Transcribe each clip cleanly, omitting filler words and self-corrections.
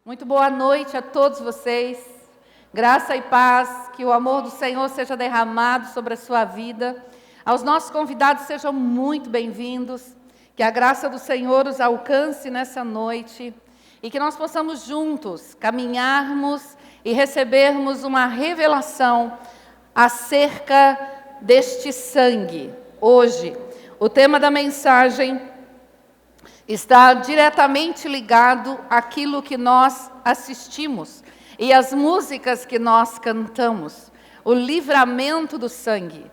Muito boa noite a todos vocês. Graça e paz, que o amor do Senhor seja derramado sobre a sua vida. Aos nossos convidados, sejam muito bem-vindos. Que a graça do Senhor os alcance nessa noite e que nós possamos juntos caminharmos e recebermos uma revelação acerca deste sangue. Hoje, o tema da mensagem está diretamente ligado àquilo que nós assistimos e às músicas que nós cantamos, o livramento do sangue.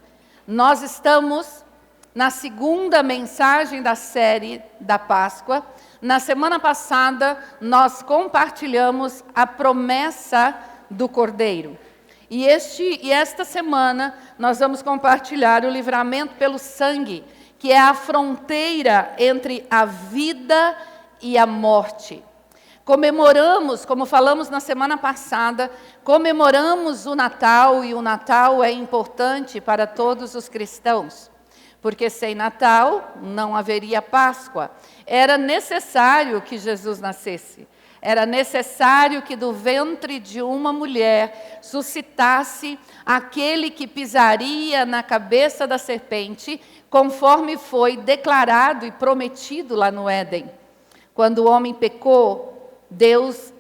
Nós estamos na segunda mensagem da série da Páscoa. Na semana passada, nós compartilhamos a promessa do Cordeiro. E esta semana, nós vamos compartilhar o livramento pelo sangue, que é a fronteira entre a vida e a morte. Comemoramos, como falamos na semana passada, comemoramos o Natal, e o Natal é importante para todos os cristãos, porque sem Natal não haveria Páscoa. Era necessário que Jesus nascesse. Era necessário que do ventre de uma mulher suscitasse aquele que pisaria na cabeça da serpente, conforme foi declarado e prometido lá no Éden. Quando o homem pecou, Deus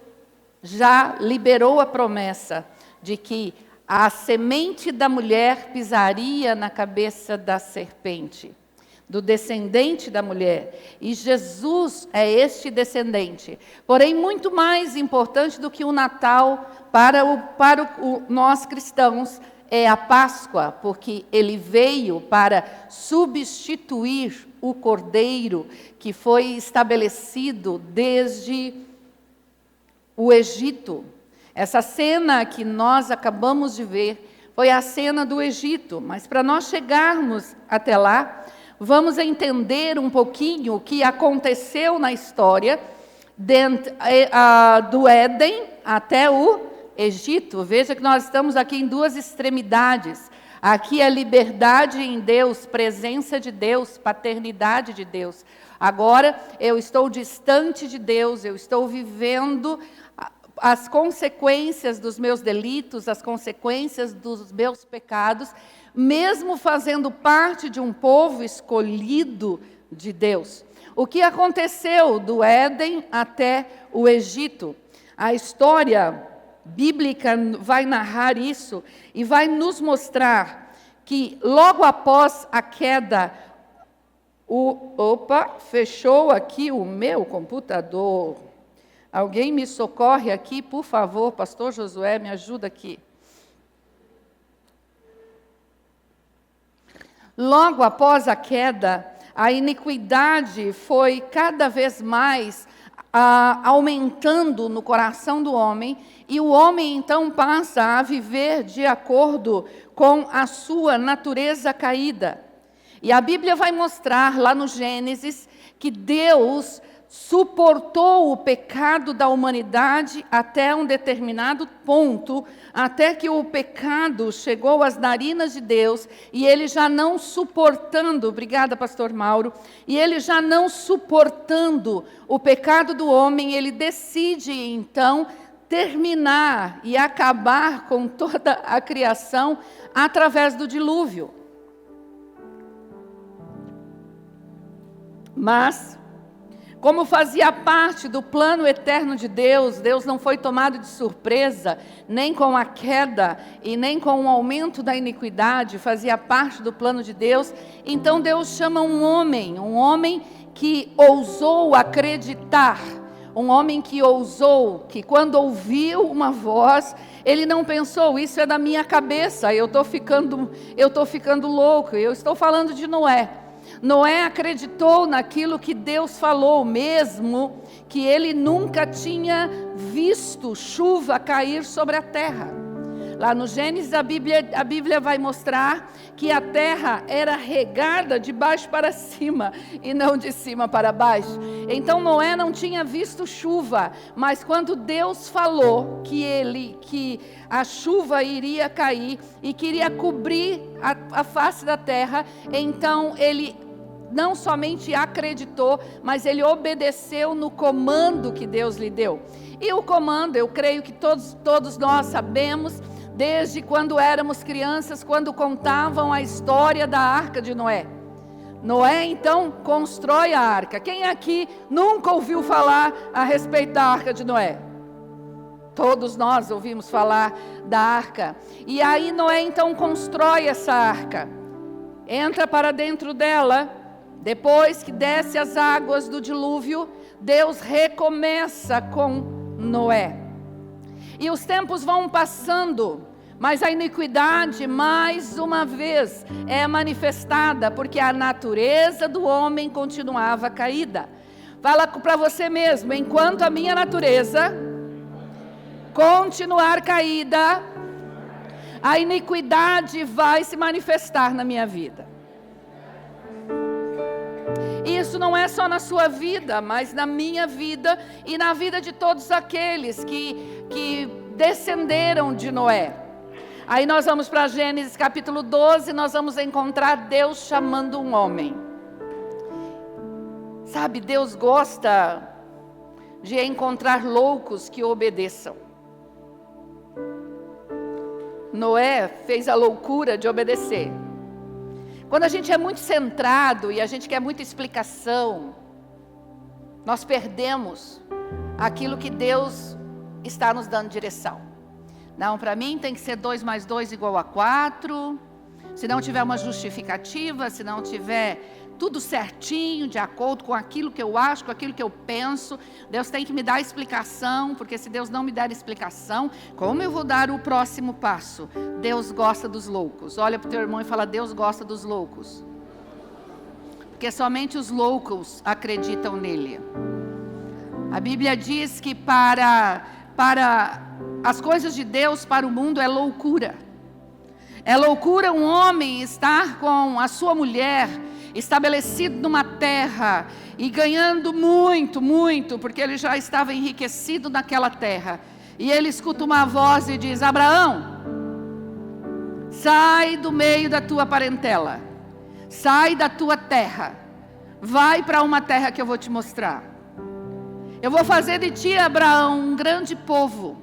já liberou a promessa de que a semente da mulher pisaria na cabeça da serpente, do descendente da mulher. E Jesus é este descendente. Porém, muito mais importante do que o Natal para nós cristãos é a Páscoa, porque ele veio para substituir o Cordeiro que foi estabelecido desde o Egito. Essa cena que nós acabamos de ver foi a cena do Egito, mas para nós chegarmos até lá, vamos entender um pouquinho o que aconteceu na história do Éden até o Egito. Veja que nós estamos aqui em duas extremidades. Aqui é liberdade em Deus, presença de Deus, paternidade de Deus. Agora eu estou distante de Deus, eu estou vivendo as consequências dos meus delitos, as consequências dos meus pecados, mesmo fazendo parte de um povo escolhido de Deus. O que aconteceu do Éden até o Egito? A história bíblica vai narrar isso e vai nos mostrar que logo após a queda, fechou aqui o meu computador. Alguém me socorre aqui, por favor, pastor Josué, me ajuda aqui. Logo após a queda, a iniquidade foi cada vez mais aumentando no coração do homem, e o homem então passa a viver de acordo com a sua natureza caída. E a Bíblia vai mostrar lá no Gênesis que Deus suportou o pecado da humanidade até um determinado ponto, até que o pecado chegou às narinas de Deus, e ele já não suportando, obrigada pastor Mauro, e ele já não suportando o pecado do homem, ele decide então terminar e acabar com toda a criação através do dilúvio. Mas como fazia parte do plano eterno de Deus, Deus não foi tomado de surpresa, nem com a queda e nem com o aumento da iniquidade, fazia parte do plano de Deus. Então Deus chama um homem que ousou acreditar, um homem que ousou, que quando ouviu uma voz, ele não pensou, isso é da minha cabeça, eu estou ficando louco. Eu estou falando de Noé. Noé acreditou naquilo que Deus falou, mesmo que ele nunca tinha visto chuva cair sobre a terra. Lá no Gênesis, a Bíblia vai mostrar que a terra era regada de baixo para cima e não de cima para baixo. Então Noé não tinha visto chuva, mas quando Deus falou que a chuva iria cair e queria cobrir a face da terra, então ele não somente acreditou, mas ele obedeceu no comando que Deus lhe deu. E o comando, eu creio que todos nós sabemos, desde quando éramos crianças, quando contavam a história da Arca de Noé. Noé, então, constrói a arca. Quem aqui nunca ouviu falar a respeito da Arca de Noé? Todos nós ouvimos falar da arca. E aí Noé, então, constrói essa arca. Entra para dentro dela. Depois que desce as águas do dilúvio, Deus recomeça com Noé. E os tempos vão passando, mas a iniquidade, mais uma vez, é manifestada, porque a natureza do homem continuava caída. Fala para você mesmo: enquanto a minha natureza continuar caída, a iniquidade vai se manifestar na minha vida. Isso não é só na sua vida, mas na minha vida e na vida de todos aqueles que descenderam de Noé. Aí nós vamos para Gênesis capítulo 12, nós vamos encontrar Deus chamando um homem. Sabe, Deus gosta de encontrar loucos que obedeçam. Noé fez a loucura de obedecer. Quando a gente é muito centrado e a gente quer muita explicação, nós perdemos aquilo que Deus está nos dando direção. Não, para mim tem que ser 2 mais 2 igual a 4. Se não tiver uma justificativa, se não tiver tudo certinho, de acordo com aquilo que eu acho, com aquilo que eu penso, Deus tem que me dar explicação, porque se Deus não me der explicação, como eu vou dar o próximo passo? Deus gosta dos loucos. Olha para o teu irmão e fala: Deus gosta dos loucos. Porque somente os loucos acreditam nele. A Bíblia diz que para as coisas de Deus, para o mundo, é loucura. É loucura um homem estar com a sua mulher, estabelecido numa terra e ganhando muito, muito, porque ele já estava enriquecido naquela terra. E ele escuta uma voz e diz: Abraão, sai do meio da tua parentela, sai da tua terra, vai para uma terra que eu vou te mostrar. Eu vou fazer de ti, Abraão, um grande povo.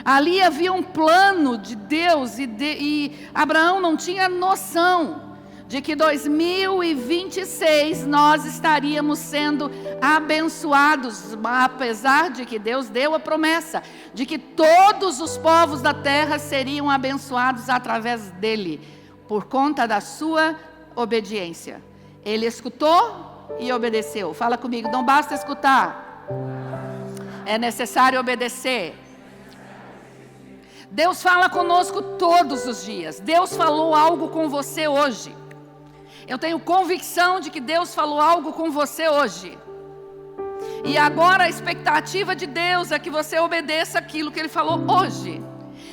Ali havia um plano de Deus e Abraão não tinha noção de que 2026 nós estaríamos sendo abençoados, apesar de que Deus deu a promessa de que todos os povos da terra seriam abençoados através dele, por conta da sua obediência. Ele escutou e obedeceu. Fala comigo: não basta escutar, é necessário obedecer. Deus fala conosco todos os dias. Deus falou algo com você hoje. Eu tenho convicção de que Deus falou algo com você hoje. E agora a expectativa de Deus é que você obedeça aquilo que Ele falou hoje,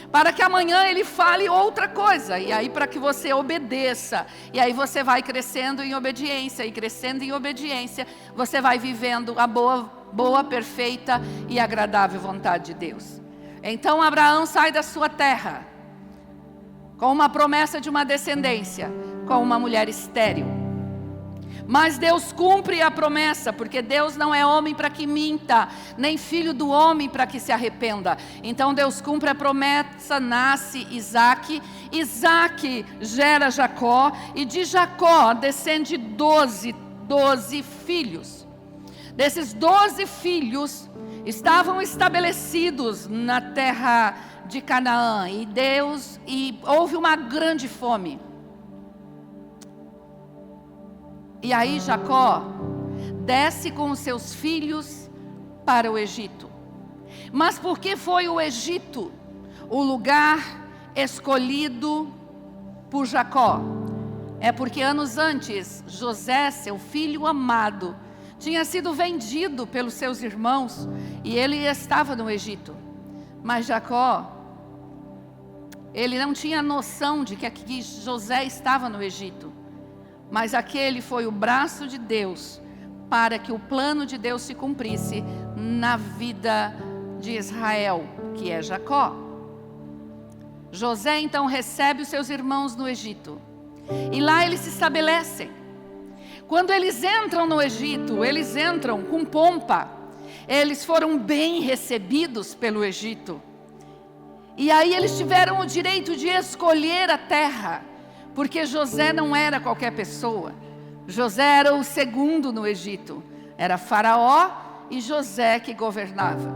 para que amanhã Ele fale outra coisa. E aí para que você obedeça, e aí você vai crescendo em obediência, e crescendo em obediência, você vai vivendo a boa, perfeita e agradável vontade de Deus. Então Abraão sai da sua terra, com uma promessa de uma descendência, com uma mulher estéril. Mas Deus cumpre a promessa, porque Deus não é homem para que minta, nem filho do homem para que se arrependa. Então Deus cumpre a promessa, nasce Isaque. Isaque gera Jacó, e de Jacó descende 12 filhos. Desses 12 filhos estavam estabelecidos na terra de Canaã, e houve uma grande fome. E aí Jacó desce com os seus filhos para o Egito. Mas por que foi o Egito o lugar escolhido por Jacó? É porque anos antes, José, seu filho amado, tinha sido vendido pelos seus irmãos, e ele estava no Egito. Mas Jacó, ele não tinha noção de que José estava no Egito. Mas aquele foi o braço de Deus, para que o plano de Deus se cumprisse na vida de Israel, que é Jacó. José então recebe os seus irmãos no Egito, e lá eles se estabelecem. Quando eles entram no Egito, eles entram com pompa. Eles foram bem recebidos pelo Egito. E aí eles tiveram o direito de escolher a terra, porque José não era qualquer pessoa. José era o segundo no Egito. Era Faraó e José que governava.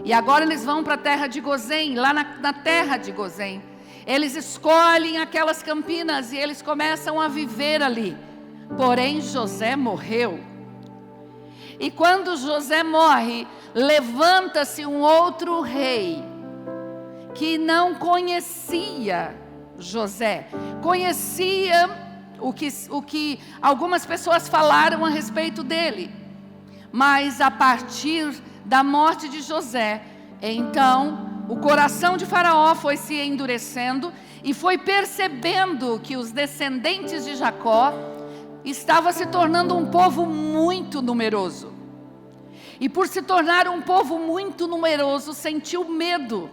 E agora eles vão para a terra de Gozém, lá na terra de Gozém. Eles escolhem aquelas campinas e eles começam a viver ali. Porém, José morreu. E quando José morre, levanta-se um outro rei, que não conhecia José. Conhecia o que algumas pessoas falaram a respeito dele. Mas a partir da morte de José, então o coração de Faraó foi se endurecendo e foi percebendo que os descendentes de Jacó estavam se tornando um povo muito numeroso. E por se tornar um povo muito numeroso, sentiu medo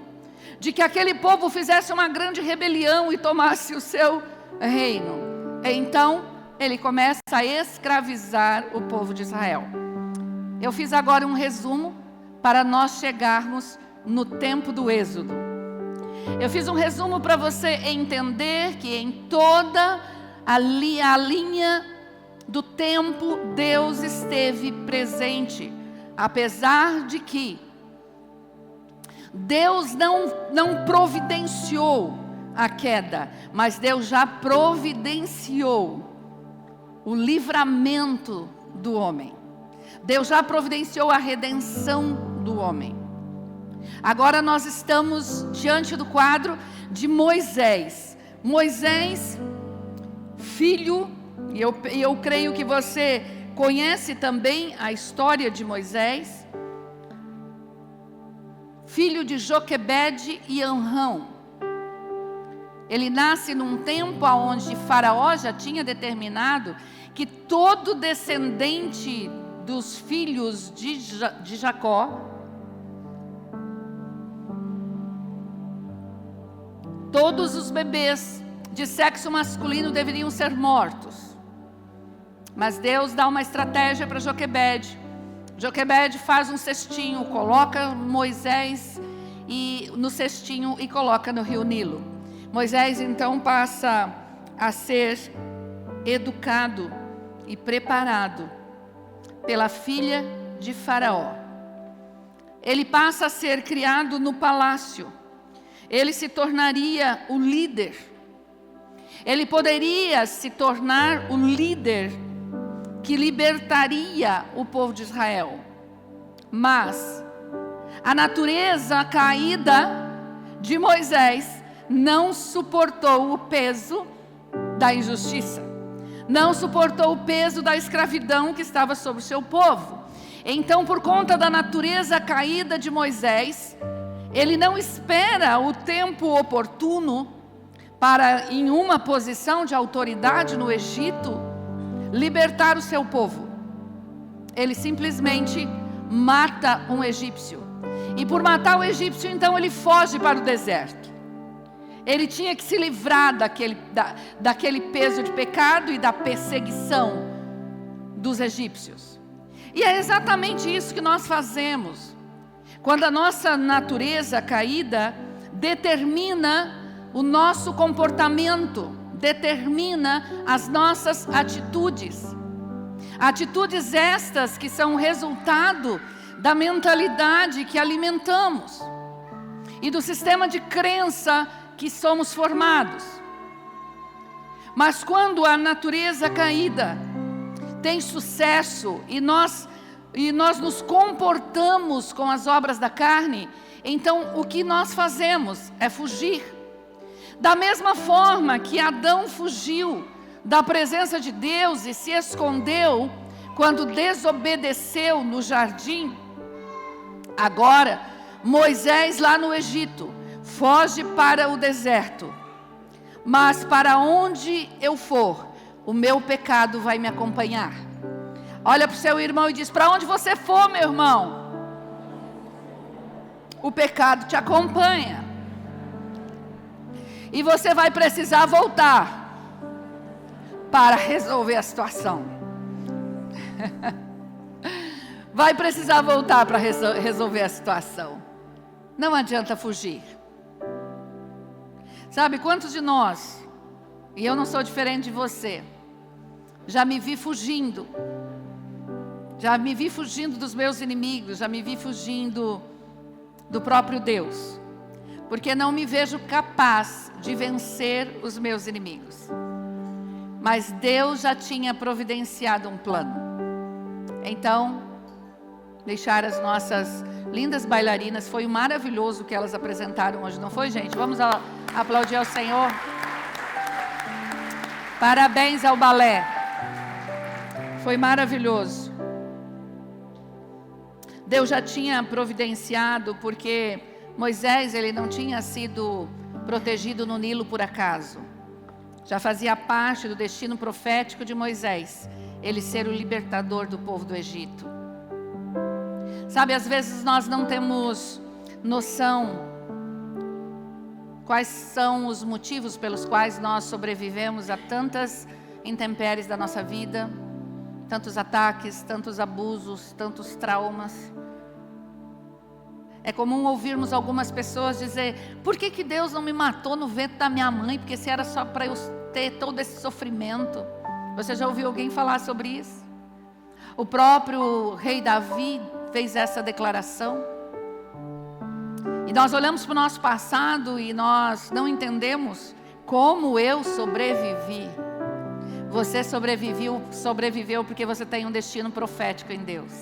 de que aquele povo fizesse uma grande rebelião e tomasse o seu reino. Então ele começa a escravizar o povo de Israel. Eu fiz agora um resumo para nós chegarmos no tempo do Êxodo. Eu fiz um resumo para você entender que em toda a linha do tempo, Deus esteve presente. Apesar de que Deus não providenciou a queda, mas Deus já providenciou o livramento do homem. Deus já providenciou a redenção do homem. Agora nós estamos diante do quadro de Moisés. Moisés, filho, e eu creio que você conhece também a história de Moisés, filho de Joquebede e Anrão. Ele nasce num tempo onde Faraó já tinha determinado que todo descendente dos filhos de Jacó, todos os bebês de sexo masculino deveriam ser mortos. Mas Deus dá uma estratégia para Joquebede. Joquebede faz um cestinho, coloca Moisés no cestinho e coloca no rio Nilo. Moisés então passa a ser educado e preparado pela filha de Faraó. Ele passa a ser criado no palácio. Ele se tornaria o líder. Ele poderia se tornar o líder que libertaria o povo de Israel. Mas a natureza caída de Moisés não suportou o peso da injustiça. Não suportou o peso da escravidão que estava sobre o seu povo. Então, por conta da natureza caída de Moisés, ele não espera o tempo oportuno para, em uma posição de autoridade no Egito, libertar o seu povo. Ele simplesmente mata um egípcio. E por matar o egípcio, então ele foge para o deserto. Ele tinha que se livrar daquele peso de pecado e da perseguição dos egípcios. E é exatamente isso que nós fazemos. Quando a nossa natureza caída determina o nosso comportamento, determina as nossas atitudes. Atitudes estas que são resultado da mentalidade que alimentamos e do sistema de crença que somos formados. Mas quando a natureza caída tem sucesso e nós nos comportamos com as obras da carne, então o que nós fazemos é fugir. Da mesma forma que Adão fugiu da presença de Deus e se escondeu quando desobedeceu no jardim, agora Moisés lá no Egito foge para o deserto. Mas para onde eu for, o meu pecado vai me acompanhar. Olha para o seu irmão e diz: para onde você for, meu irmão, o pecado te acompanha. E você vai precisar voltar para resolver a situação. vai precisar voltar para resolver a situação. Não adianta fugir. Sabe, quantos de nós, e eu não sou diferente de você, já me vi fugindo. Já me vi fugindo dos meus inimigos, já me vi fugindo do próprio Deus. Porque não me vejo capaz de vencer os meus inimigos. Mas Deus já tinha providenciado um plano. Então, deixar as nossas lindas bailarinas, foi maravilhoso o que elas apresentaram hoje, não foi, gente? Vamos aplaudir ao Senhor. Parabéns ao balé. Foi maravilhoso. Deus já tinha providenciado, porque Moisés, ele não tinha sido protegido no Nilo por acaso. Já fazia parte do destino profético de Moisés, ele ser o libertador do povo do Egito. Sabe, às vezes nós não temos noção quais são os motivos pelos quais nós sobrevivemos a tantas intempéries da nossa vida, tantos ataques, tantos abusos, tantos traumas. É comum ouvirmos algumas pessoas dizer: por que Deus não me matou no ventre da minha mãe? Porque se era só para eu ter todo esse sofrimento. Você já ouviu alguém falar sobre isso? O próprio rei Davi fez essa declaração. E nós olhamos para o nosso passado e nós não entendemos como eu sobrevivi. Você sobreviveu porque você tem um destino profético em Deus.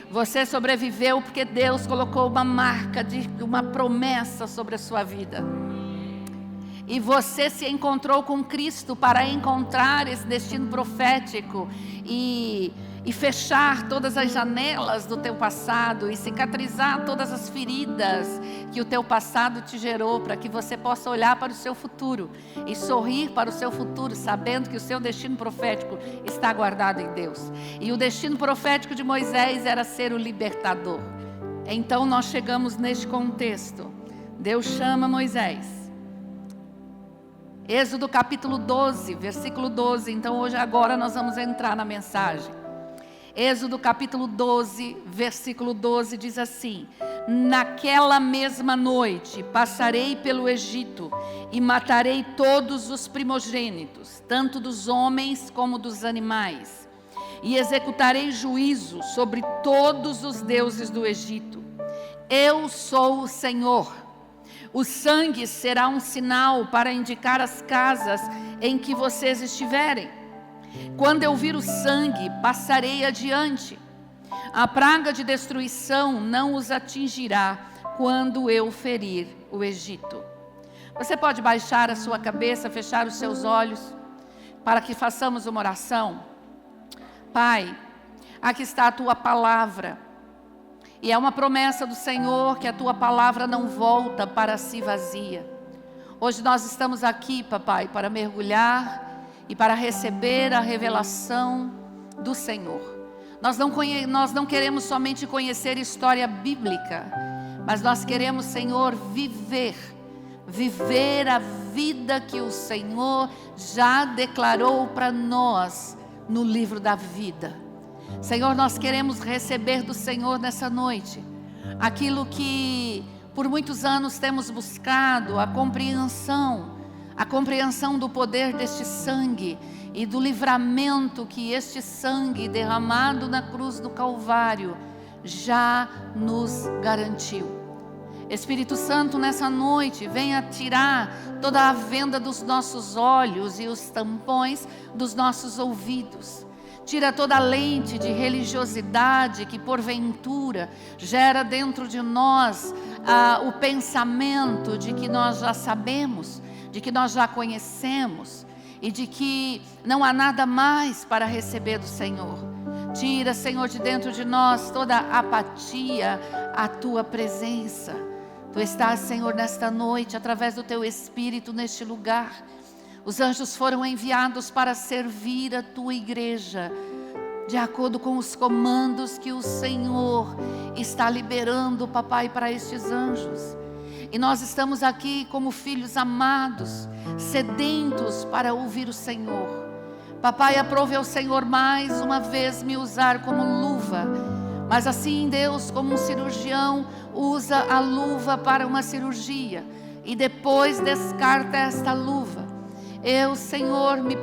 Você sobreviveu porque Deus colocou uma marca, uma promessa sobre a sua vida. E você se encontrou com Cristo para encontrar esse destino profético e fechar todas as janelas do teu passado e cicatrizar todas as feridas que o teu passado te gerou, para que você possa olhar para o seu futuro e sorrir para o seu futuro, sabendo que o seu destino profético está guardado em Deus. E o destino profético de Moisés era ser o libertador. Então nós chegamos neste contexto. Deus chama Moisés. Êxodo capítulo 12, versículo 12. Então hoje agora nós vamos entrar na mensagem. Êxodo capítulo 12, versículo 12 diz assim: naquela mesma noite passarei pelo Egito e matarei todos os primogênitos, tanto dos homens como dos animais, e executarei juízo sobre todos os deuses do Egito. Eu sou o Senhor. O sangue será um sinal para indicar as casas em que vocês estiverem. Quando eu vir o sangue, passarei adiante. A praga de destruição não os atingirá quando eu ferir o Egito. Você pode baixar a sua cabeça, fechar os seus olhos, para que façamos uma oração? Pai, aqui está a tua palavra. E é uma promessa do Senhor que a tua palavra não volta para si vazia. Hoje nós estamos aqui, papai, para mergulhar e para receber a revelação do Senhor. Nós não queremos somente conhecer história bíblica, mas nós queremos, Senhor, viver a vida que o Senhor já declarou para nós no livro da vida. Senhor, nós queremos receber do Senhor nessa noite aquilo que por muitos anos temos buscado, a compreensão do poder deste sangue e do livramento que este sangue derramado na cruz do Calvário já nos garantiu. Espírito Santo, nessa noite, venha tirar toda a venda dos nossos olhos e os tampões dos nossos ouvidos. Tira toda a lente de religiosidade que porventura gera dentro de nós o pensamento de que nós já sabemos, de que nós já conhecemos e de que não há nada mais para receber do Senhor. Tira, Senhor, de dentro de nós toda a apatia à tua presença. Tu estás, Senhor, nesta noite, através do teu Espírito neste lugar. Os anjos foram enviados para servir a tua igreja, de acordo com os comandos que o Senhor está liberando, papai, para estes anjos. E nós estamos aqui como filhos amados, sedentos para ouvir o Senhor, Papai, aprove ao Senhor mais uma vez me usar como luva. Mas assim, Deus, como um cirurgião usa a luva para uma cirurgia e depois descarta esta luva, eu, Senhor, me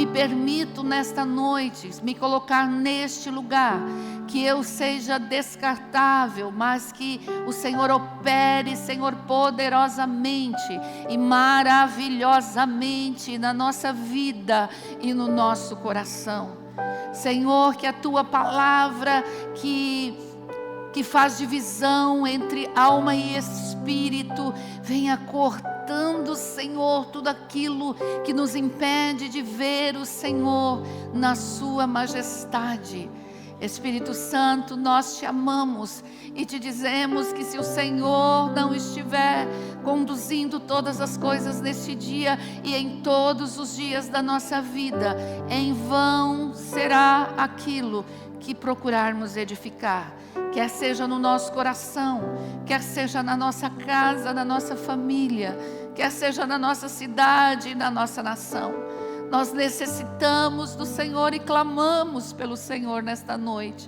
permito nesta noite me colocar neste lugar, que eu seja descartável, mas que o Senhor opere, Senhor, poderosamente e maravilhosamente na nossa vida e no nosso coração. Senhor, que a Tua palavra que faz divisão entre alma e espírito venha cortando, Senhor, tudo aquilo que nos impede de ver o Senhor na sua majestade. Espírito Santo, nós te amamos e te dizemos que se o Senhor não estiver conduzindo todas as coisas neste dia e em todos os dias da nossa vida, em vão será aquilo que procurarmos edificar, quer seja no nosso coração, quer seja na nossa casa, na nossa família, quer seja na nossa cidade, na nossa nação. Nós necessitamos do Senhor e clamamos pelo Senhor nesta noite.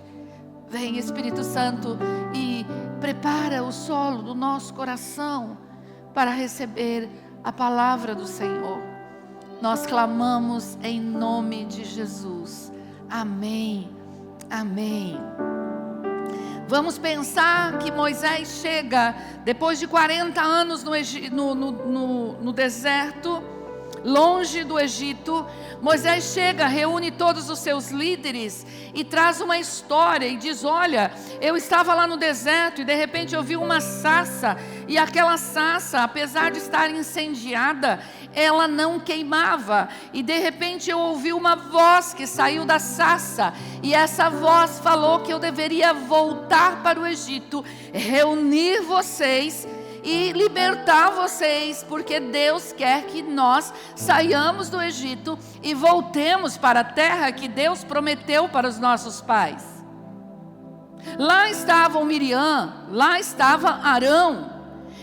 Vem, Espírito Santo, e prepara o solo do nosso coração para receber a palavra do Senhor. Nós clamamos em nome de Jesus. Amém. Amém. Vamos pensar que Moisés chega, depois de 40 anos no deserto, longe do Egito. Moisés chega, reúne todos os seus líderes e traz uma história e diz: olha, eu estava lá no deserto e de repente eu vi uma sarça, e aquela sarça, apesar de estar incendiada, ela não queimava, e de repente eu ouvi uma voz que saiu da sarça, e essa voz falou que eu deveria voltar para o Egito, reunir vocês e libertar vocês, porque Deus quer que nós saiamos do Egito e voltemos para a terra que Deus prometeu para os nossos pais. Lá estavam Miriam, lá estava Arão,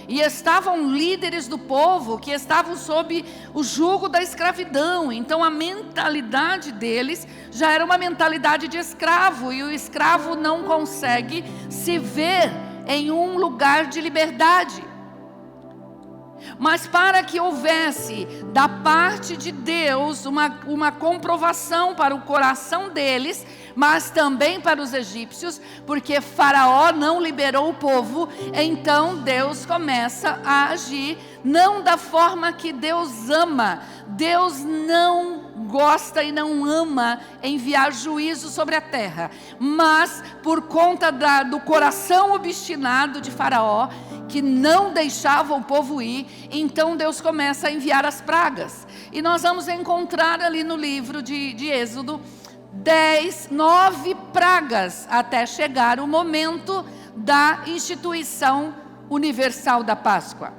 e estavam líderes do povo que estavam sob o jugo da escravidão. Então a mentalidade deles já era uma mentalidade de escravo, e o escravo não consegue se ver em um lugar de liberdade. Mas para que houvesse da parte de Deus uma comprovação para o coração deles, mas também para os egípcios, porque Faraó não liberou o povo, então Deus começa a agir, não da forma que Deus ama. Deus não gosta e não ama enviar juízo sobre a terra, mas por conta do coração obstinado de Faraó, que não deixava o povo ir, então Deus começa a enviar as pragas. E nós vamos encontrar ali no livro de Êxodo 9 pragas, até chegar o momento da instituição universal da Páscoa.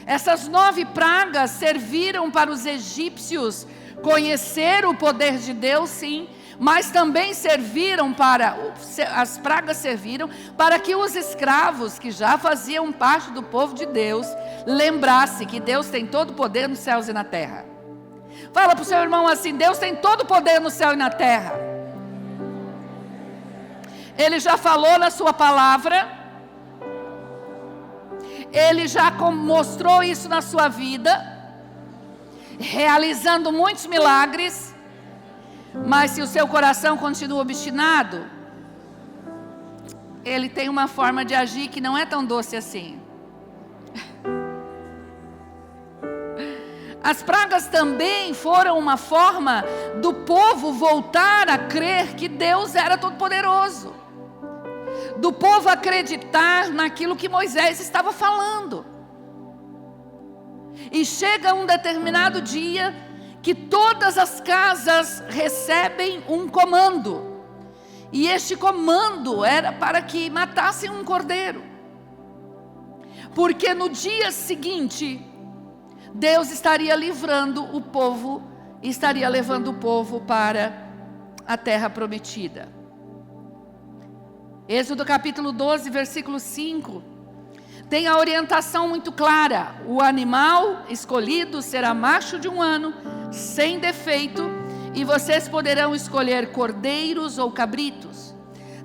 Essas 9 pragas serviram para os egípcios conhecer o poder de Deus, sim, mas também as pragas serviram para que os escravos que já faziam parte do povo de Deus lembrassem que Deus tem todo o poder nos céus e na terra. Fala para o seu irmão assim: Deus tem todo o poder no céu e na terra. Ele já falou na sua palavra, Ele já mostrou isso na sua vida, realizando muitos milagres. Mas se o seu coração continua obstinado, ele tem uma forma de agir que não é tão doce assim. As pragas também foram uma forma do povo voltar a crer que Deus era todo-poderoso, do povo acreditar naquilo que Moisés estava falando. E chega um determinado dia que todas as casas recebem um comando, e este comando era para que matassem um cordeiro, porque no dia seguinte Deus estaria livrando o povo, estaria levando o povo para a terra prometida. Êxodo capítulo 12, versículo 5, tem a orientação muito clara: o animal escolhido será macho de 1 ano, sem defeito, e vocês poderão escolher cordeiros ou cabritos.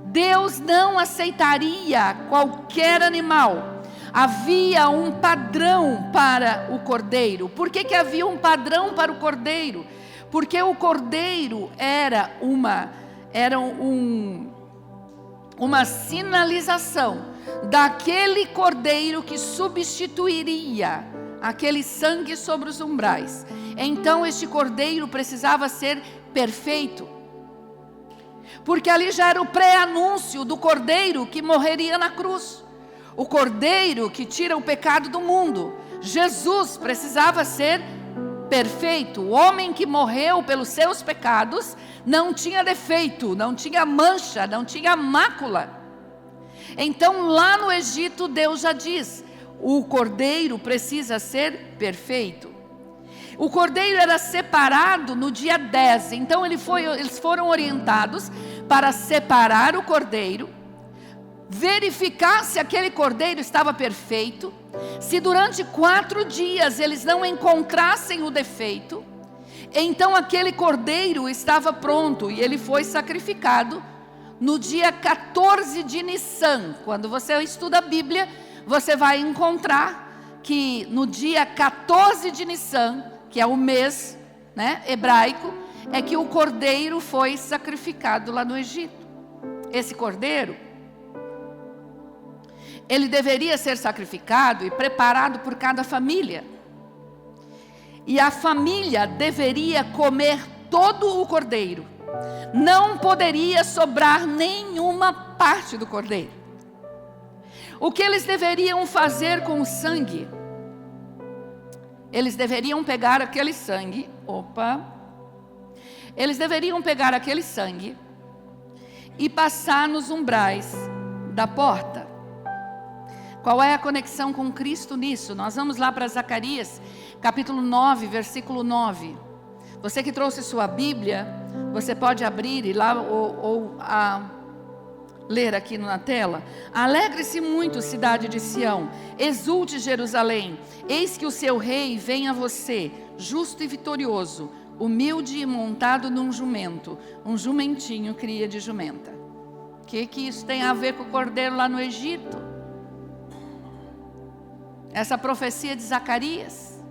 Deus não aceitaria qualquer animal. Havia um padrão para o cordeiro. Por que havia um padrão para o cordeiro? Porque o cordeiro era uma sinalização daquele cordeiro que substituiria aquele sangue sobre os umbrais. Então este cordeiro precisava ser perfeito, porque ali já era o pré-anúncio do cordeiro que morreria na cruz, o cordeiro que tira o pecado do mundo. Jesus precisava ser perfeito. O homem que morreu pelos seus pecados não tinha defeito, não tinha mancha, não tinha mácula. Então lá no Egito Deus já diz: o cordeiro precisa ser perfeito. O cordeiro era separado no dia 10, então eles foram orientados para separar o cordeiro, verificar se aquele cordeiro estava perfeito. Se durante 4 dias eles não encontrassem o defeito, então aquele cordeiro estava pronto e ele foi sacrificado no dia 14 de Nissan. Quando você estuda a Bíblia, você vai encontrar que no dia 14 de Nissan, que é o mês, hebraico, é que o cordeiro foi sacrificado lá no Egito. Esse cordeiro, ele deveria ser sacrificado e preparado por cada família. E a família deveria comer todo o cordeiro. Não poderia sobrar nenhuma parte do cordeiro. O que eles deveriam fazer com o sangue? Eles deveriam pegar aquele sangue. Eles deveriam pegar aquele sangue e passar nos umbrais da porta. Qual é a conexão com Cristo nisso? Nós vamos lá para Zacarias, capítulo 9, versículo 9. Você que trouxe sua Bíblia, você pode abrir e lá ou ler aqui na tela. Alegre-se muito, cidade de Sião, exulte Jerusalém, eis que o seu rei vem a você, justo e vitorioso, humilde e montado num jumento, um jumentinho cria de jumenta. O que isso tem a ver com o cordeiro lá no Egito? Essa profecia de Zacarias.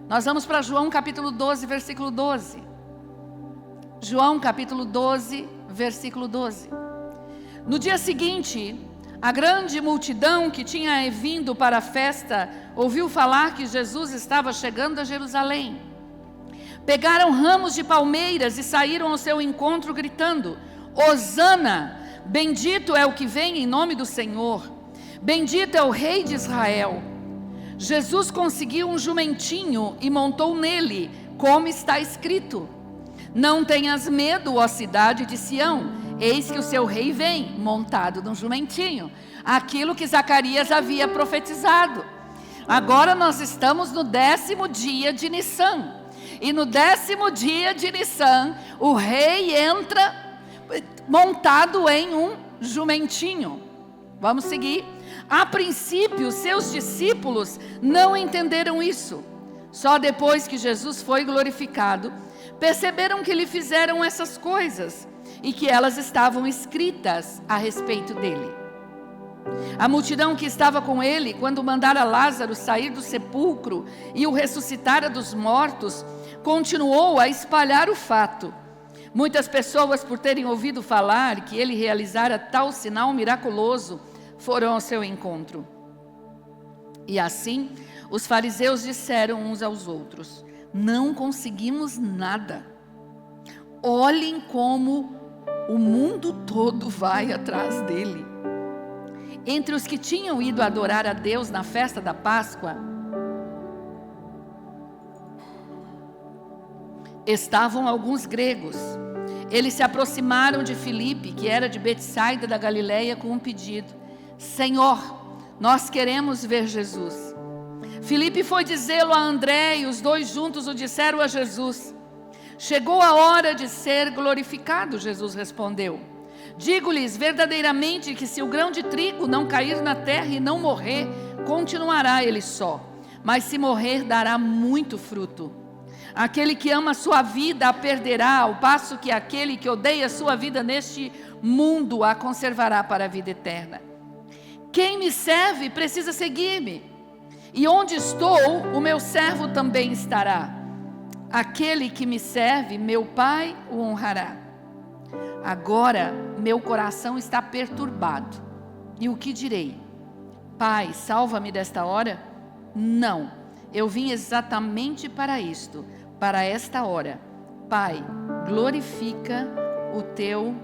Nós vamos para João capítulo 12, versículo 12. João capítulo 12, versículo 12. No dia seguinte, a grande multidão que tinha vindo para a festa ouviu falar que Jesus estava chegando a Jerusalém. Pegaram ramos de palmeiras e saíram ao seu encontro gritando: Hosana, bendito é o que vem em nome do Senhor, bendito é o Rei de Israel. Jesus conseguiu um jumentinho e montou nele, como está escrito: não tenhas medo, ó cidade de Sião, eis que o seu rei vem, montado num jumentinho. Aquilo que Zacarias havia profetizado. Agora nós estamos no 10º dia de Nissan. E no 10º dia de Nissan, o rei entra montado em um jumentinho. Vamos seguir. A princípio, seus discípulos não entenderam isso. Só depois que Jesus foi glorificado, perceberam que lhe fizeram essas coisas e que elas estavam escritas a respeito dele. A multidão que estava com ele, quando mandara Lázaro sair do sepulcro e o ressuscitara dos mortos, continuou a espalhar o fato. Muitas pessoas, por terem ouvido falar que ele realizara tal sinal miraculoso, foram ao seu encontro. E assim, os fariseus disseram uns aos outros: não conseguimos nada. Olhem como o mundo todo vai atrás dele. Entre os que tinham ido adorar a Deus na festa da Páscoa, estavam alguns gregos. Eles se aproximaram de Filipe, que era de Betsaida da Galileia, com um pedido: Senhor, nós queremos ver Jesus. Filipe foi dizê-lo a André e os dois juntos o disseram a Jesus. Chegou a hora de ser glorificado, Jesus respondeu. Digo-lhes verdadeiramente que se o grão de trigo não cair na terra e não morrer, continuará ele só. Mas se morrer, dará muito fruto. Aquele que ama a sua vida a perderá, ao passo que aquele que odeia a sua vida neste mundo a conservará para a vida eterna. Quem me serve precisa seguir-me, e onde estou, o meu servo também estará. Aquele que me serve, meu Pai o honrará. Agora meu coração está perturbado, e o que direi? Pai, salva-me desta hora? Não, eu vim exatamente para isto, para esta hora. Pai, glorifica o teu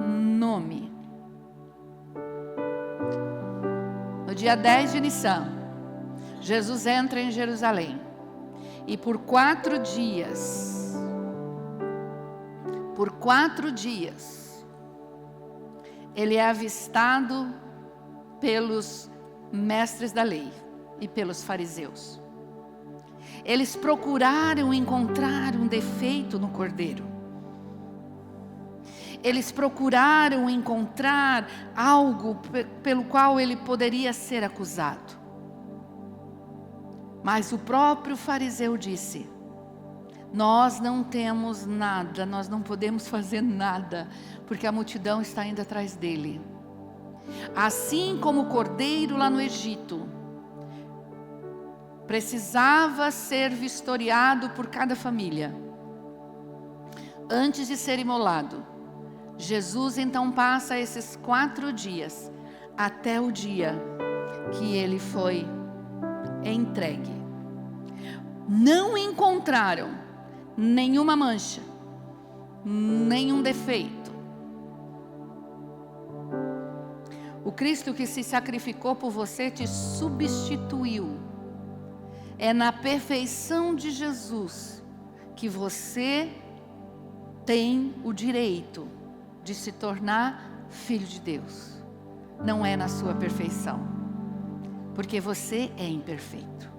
nome. No dia 10 de Nissan, Jesus entra em Jerusalém, e por 4 dias, ele é avistado pelos mestres da lei e pelos fariseus. Eles procuraram encontrar um defeito no cordeiro. Eles procuraram encontrar algo pelo qual ele poderia ser acusado. Mas o próprio fariseu disse: nós não temos nada, nós não podemos fazer nada, porque a multidão está indo atrás dele. Assim como o cordeiro lá no Egito precisava ser vistoriado por cada família antes de ser imolado, Jesus então passa esses 4 dias até o dia que ele foi entregue. Não encontraram nenhuma mancha, nenhum defeito. O Cristo que se sacrificou por você te substituiu. É na perfeição de Jesus que você tem o direito de se tornar filho de Deus. Não é na sua perfeição, porque você é imperfeito.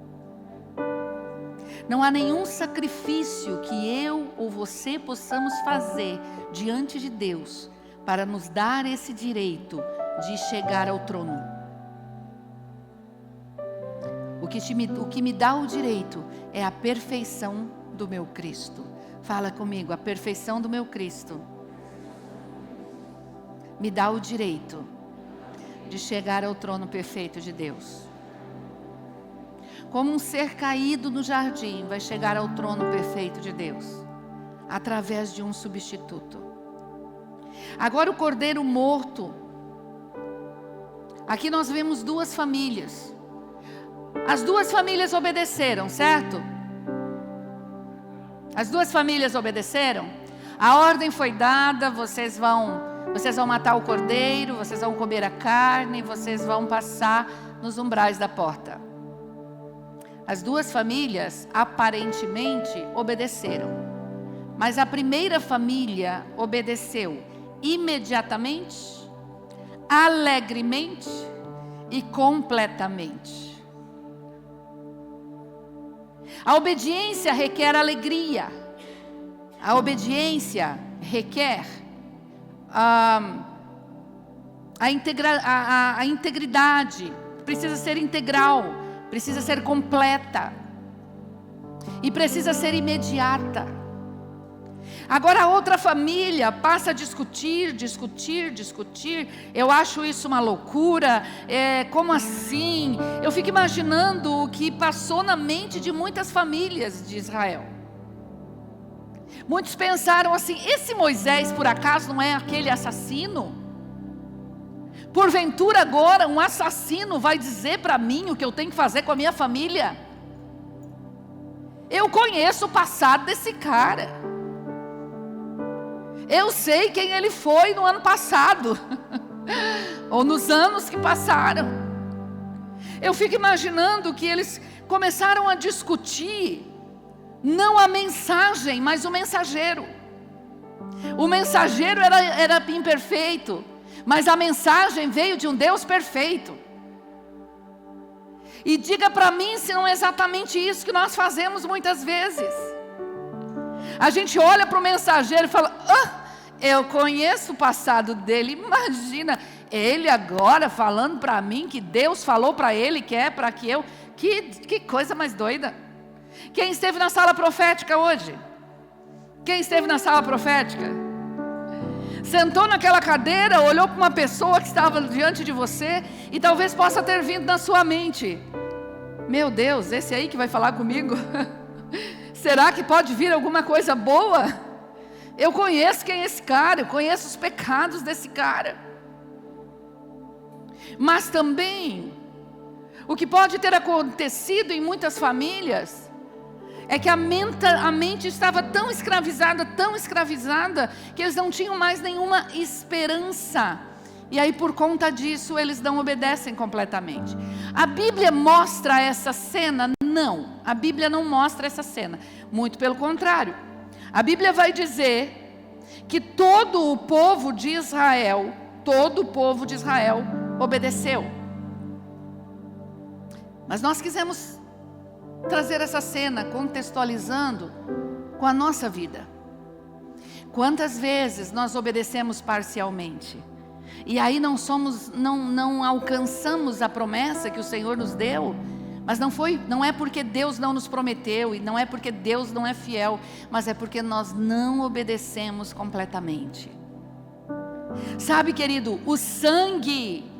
Não há nenhum sacrifício que eu ou você possamos fazer diante de Deus para nos dar esse direito de chegar ao trono. O que me dá o direito é a perfeição do meu Cristo. Fala comigo, a perfeição do meu Cristo me dá o direito de chegar ao trono perfeito de Deus. Como um ser caído no jardim vai chegar ao trono perfeito de Deus, através de um substituto. Agora o cordeiro morto. Aqui nós vemos 2 famílias. As 2 famílias obedeceram, certo? As 2 famílias obedeceram. A ordem foi dada, vocês vão matar o cordeiro, vocês vão comer a carne, vocês vão passar nos umbrais da porta. As 2 famílias aparentemente obedeceram, mas a primeira família obedeceu imediatamente, alegremente e completamente. A obediência requer alegria. A obediência requer a integridade. Precisa ser integral, precisa ser completa e precisa ser imediata. Agora a outra família passa a discutir. Eu acho isso uma loucura. Como assim? Eu fico imaginando o que passou na mente de muitas famílias de Israel. Muitos pensaram assim: esse Moisés por acaso não é aquele assassino? Porventura agora um assassino vai dizer para mim o que eu tenho que fazer com a minha família? Eu conheço o passado desse cara. Eu sei quem ele foi no ano passado, ou nos anos que passaram. Eu fico imaginando que eles começaram a discutir, não a mensagem, mas o mensageiro. O mensageiro era imperfeito, mas a mensagem veio de um Deus perfeito. E diga para mim se não é exatamente isso que nós fazemos muitas vezes. A gente olha para o mensageiro e fala: eu conheço o passado dele. Imagina, ele agora falando para mim que Deus falou para ele que é para que eu... Que coisa mais doida. Quem esteve na sala profética hoje? Quem esteve na sala profética? Sentou naquela cadeira, olhou para uma pessoa que estava diante de você e talvez possa ter vindo na sua mente: meu Deus, esse aí que vai falar comigo? Será que pode vir alguma coisa boa? Eu conheço quem é esse cara, eu conheço os pecados desse cara. Mas também, o que pode ter acontecido em muitas famílias é que a mente estava tão escravizada, que eles não tinham mais nenhuma esperança. E aí, por conta disso, eles não obedecem completamente. A Bíblia mostra essa cena? Não, a Bíblia não mostra essa cena. Muito pelo contrário. A Bíblia vai dizer que todo o povo de Israel obedeceu. Mas nós quisemos trazer essa cena contextualizando com a nossa vida. Quantas vezes nós obedecemos parcialmente? E aí não alcançamos a promessa que o Senhor nos deu, mas não é porque Deus não nos prometeu, e não é porque Deus não é fiel, mas é porque nós não obedecemos completamente. Sabe, querido, o sangue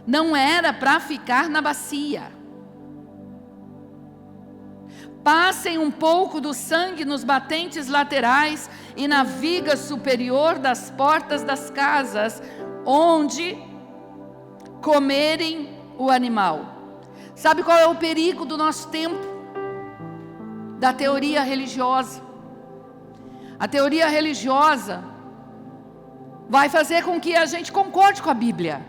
não era para ficar na bacia. Passem um pouco do sangue nos batentes laterais e na viga superior das portas das casas, onde comerem o animal. Sabe qual é o perigo do nosso tempo? Da teoria religiosa. A teoria religiosa vai fazer com que a gente concorde com a Bíblia.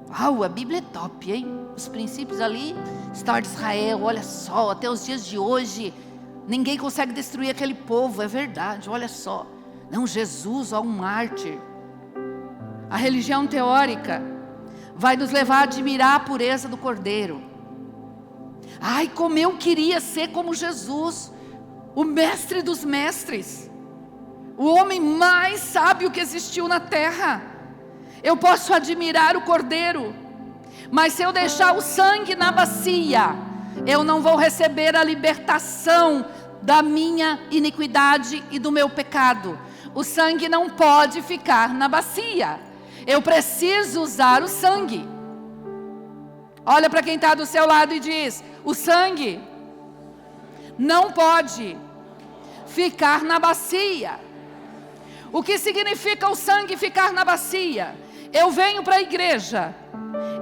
A Bíblia é top, hein? Os princípios ali, história de Israel, olha só, até os dias de hoje, ninguém consegue destruir aquele povo, é verdade, olha só. Não, Jesus, um mártir. A religião teórica vai nos levar a admirar a pureza do Cordeiro. Ai, como eu queria ser como Jesus, o mestre dos mestres, o homem mais sábio que existiu na terra. Eu posso admirar o Cordeiro, mas se eu deixar o sangue na bacia, eu não vou receber a libertação da minha iniquidade e do meu pecado. O sangue não pode ficar na bacia. Eu preciso usar o sangue. Olha para quem está do seu lado e diz: o sangue não pode ficar na bacia. O que significa o sangue ficar na bacia? Eu venho para a igreja,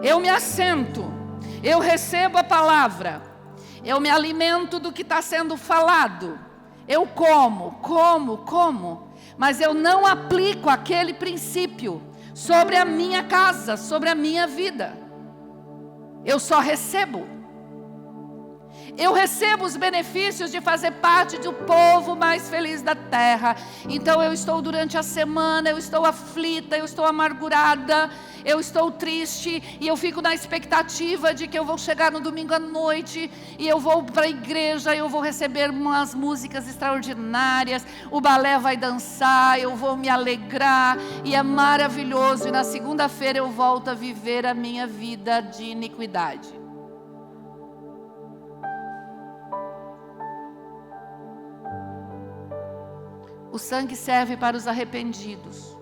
eu me assento, eu recebo a palavra, eu me alimento do que está sendo falado, eu como, mas eu não aplico aquele princípio sobre a minha casa, sobre a minha vida. Eu só recebo. Eu recebo os benefícios de fazer parte do povo mais feliz da terra. Então eu estou durante a semana, eu estou aflita, eu estou amargurada, eu estou triste, e eu fico na expectativa de que eu vou chegar no domingo à noite, e eu vou para a igreja, eu vou receber umas músicas extraordinárias, o balé vai dançar, eu vou me alegrar, e é maravilhoso, e na segunda-feira eu volto a viver a minha vida de iniquidade. O sangue serve para os arrependidos.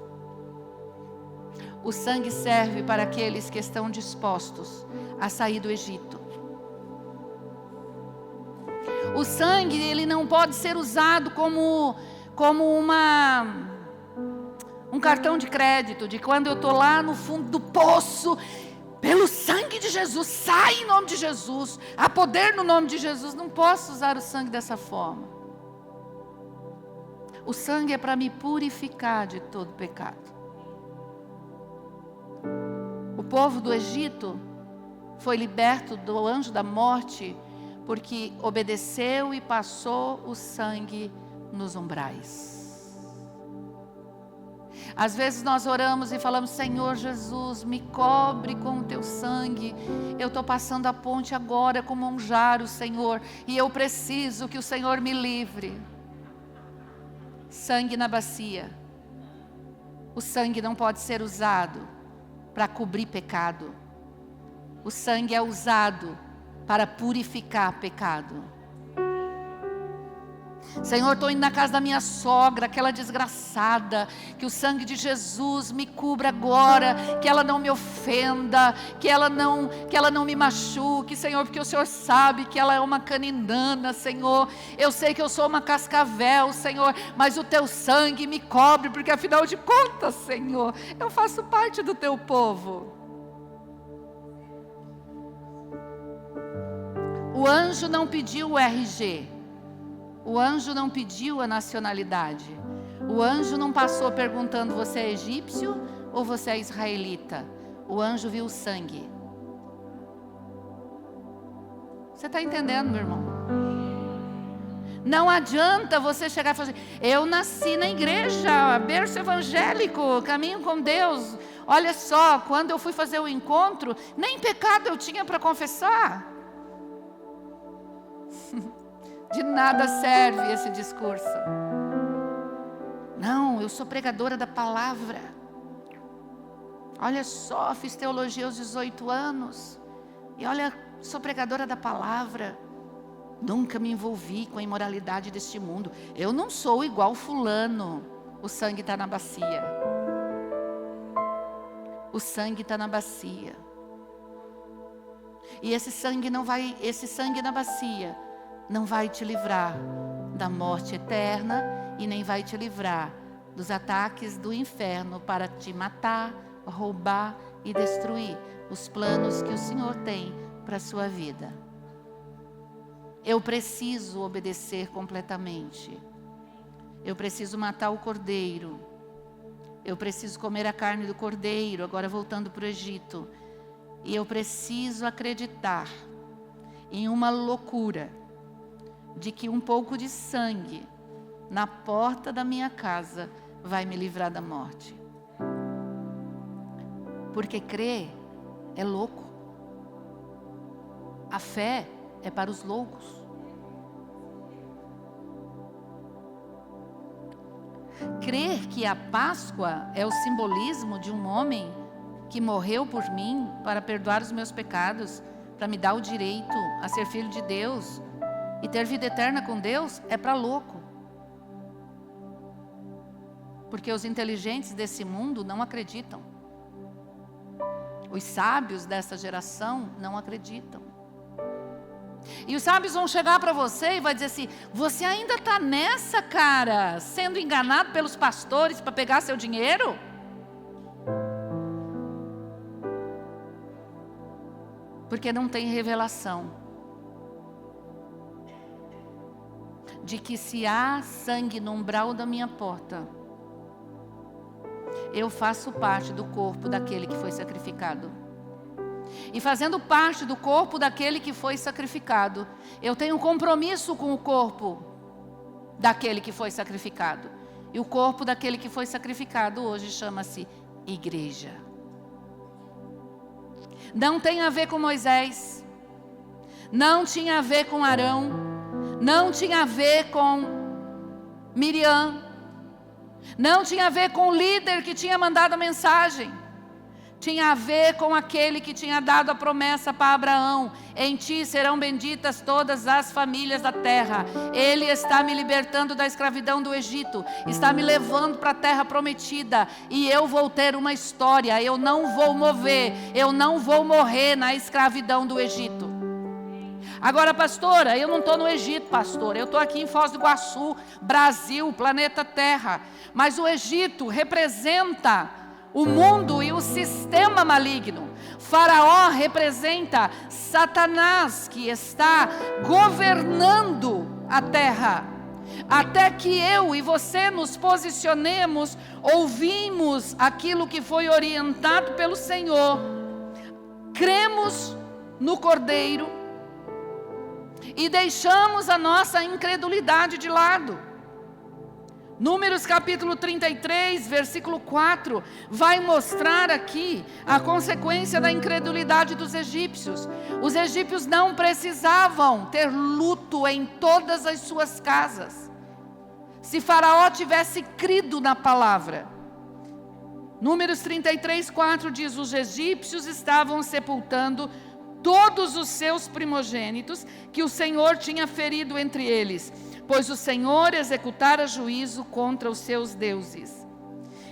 O sangue serve para aqueles que estão dispostos a sair do Egito. O sangue, ele não pode ser usado como um cartão de crédito, de quando eu estou lá no fundo do poço, pelo sangue de Jesus, sai em nome de Jesus, há poder no nome de Jesus. Não posso usar o sangue dessa forma. O sangue é para me purificar de todo pecado. O povo do Egito foi liberto do anjo da morte porque obedeceu e passou o sangue nos umbrais. Às vezes nós oramos e falamos: Senhor Jesus, me cobre com o teu sangue. Eu estou passando a ponte agora com Monjaro, Senhor, e eu preciso que o Senhor me livre. Sangue na bacia. O sangue não pode ser usado para cobrir pecado. O sangue é usado para purificar pecado. Senhor, estou indo na casa da minha sogra, aquela desgraçada, que o sangue de Jesus me cubra agora, que ela não me ofenda, que ela não me machuque, Senhor, porque o Senhor sabe que ela é uma caninana, Senhor. Eu sei que eu sou uma cascavel, Senhor, mas o teu sangue me cobre, porque afinal de contas, Senhor, eu faço parte do teu povo. O anjo não pediu o RG. O anjo não pediu a nacionalidade. O anjo não passou perguntando: você é egípcio ou você é israelita? O anjo viu o sangue. Você está entendendo, meu irmão? Não adianta você chegar e falar assim: eu nasci na igreja, berço evangélico, caminho com Deus. Olha só, quando eu fui fazer o encontro, nem pecado eu tinha para confessar. De nada serve esse discurso. Não, eu sou pregadora da palavra. Olha só, fiz teologia aos 18 anos. E olha, sou pregadora da palavra. Nunca me envolvi com a imoralidade deste mundo. Eu não sou igual fulano. O sangue está na bacia. O sangue está na bacia. E esse sangue na bacia não vai te livrar da morte eterna e nem vai te livrar dos ataques do inferno para te matar, roubar e destruir os planos que o Senhor tem para a sua vida. Eu preciso obedecer completamente. Eu preciso matar o cordeiro. Eu preciso comer a carne do cordeiro, agora voltando para o Egito. E eu preciso acreditar em uma loucura de que um pouco de sangue na porta da minha casa vai me livrar da morte. Porque crer é louco. A fé é para os loucos. Crer que a Páscoa é o simbolismo de um homem que morreu por mim para perdoar os meus pecados, para me dar o direito a ser filho de Deus e ter vida eterna com Deus, é para louco. Porque os inteligentes desse mundo não acreditam. Os sábios dessa geração não acreditam. E os sábios vão chegar para você e vai dizer assim: você ainda está nessa, cara, sendo enganado pelos pastores para pegar seu dinheiro? Porque não tem revelação de que se há sangue no umbral da minha porta, eu faço parte do corpo daquele que foi sacrificado. E fazendo parte do corpo daquele que foi sacrificado, eu tenho um compromisso com o corpo daquele que foi sacrificado. E o corpo daquele que foi sacrificado hoje chama-se igreja. Não tem a ver com Moisés, não tinha a ver com Arão, não tinha a ver com Miriam, não tinha a ver com o líder que tinha mandado a mensagem. Tinha a ver com aquele que tinha dado a promessa para Abraão: em ti serão benditas todas as famílias da terra. Ele está me libertando da escravidão do Egito, está me levando para a terra prometida, e eu vou ter uma história. Eu não vou morrer na escravidão do Egito. Agora, pastora, eu não estou no Egito, pastora, eu estou aqui em Foz do Iguaçu, Brasil, planeta Terra. Mas o Egito representa o mundo e o sistema maligno. Faraó representa Satanás, que está governando a terra. Até que eu e você nos posicionemos, ouvimos aquilo que foi orientado pelo Senhor, cremos no Cordeiro e deixamos a nossa incredulidade de lado. Números capítulo 33, versículo 4, vai mostrar aqui a consequência da incredulidade dos egípcios. Os egípcios não precisavam ter luto em todas as suas casas, se Faraó tivesse crido na palavra. Números 33, 4 diz: os egípcios estavam sepultando todos os seus primogênitos que o Senhor tinha ferido entre eles, pois o Senhor executara juízo contra os seus deuses.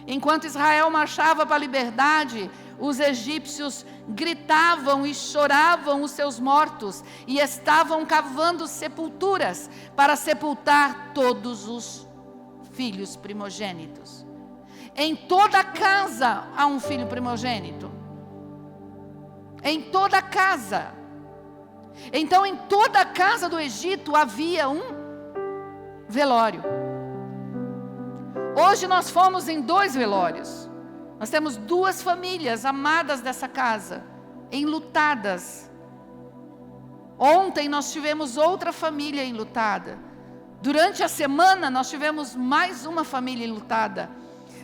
Enquanto Israel marchava para a liberdade, os egípcios gritavam e choravam os seus mortos e estavam cavando sepulturas para sepultar todos os filhos primogênitos. Em toda casa há um filho primogênito. Em toda casa. Então, em toda a casa do Egito havia um velório. Hoje nós fomos em 2 velórios. Nós temos 2 famílias amadas dessa casa, enlutadas. Ontem nós tivemos outra família enlutada. Durante a semana nós tivemos mais uma família enlutada.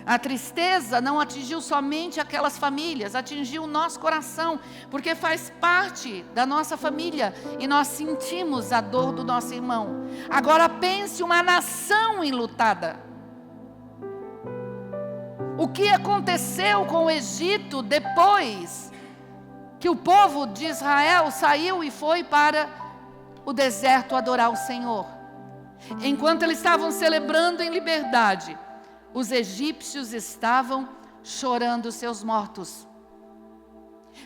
A tristeza não atingiu somente aquelas famílias, atingiu o nosso coração, porque faz parte da nossa família e nós sentimos a dor do nosso irmão. Agora pense uma nação enlutada. O que aconteceu com o Egito depois que o povo de Israel saiu e foi para o deserto adorar o Senhor? Enquanto eles estavam celebrando em liberdade, os egípcios estavam chorando seus mortos.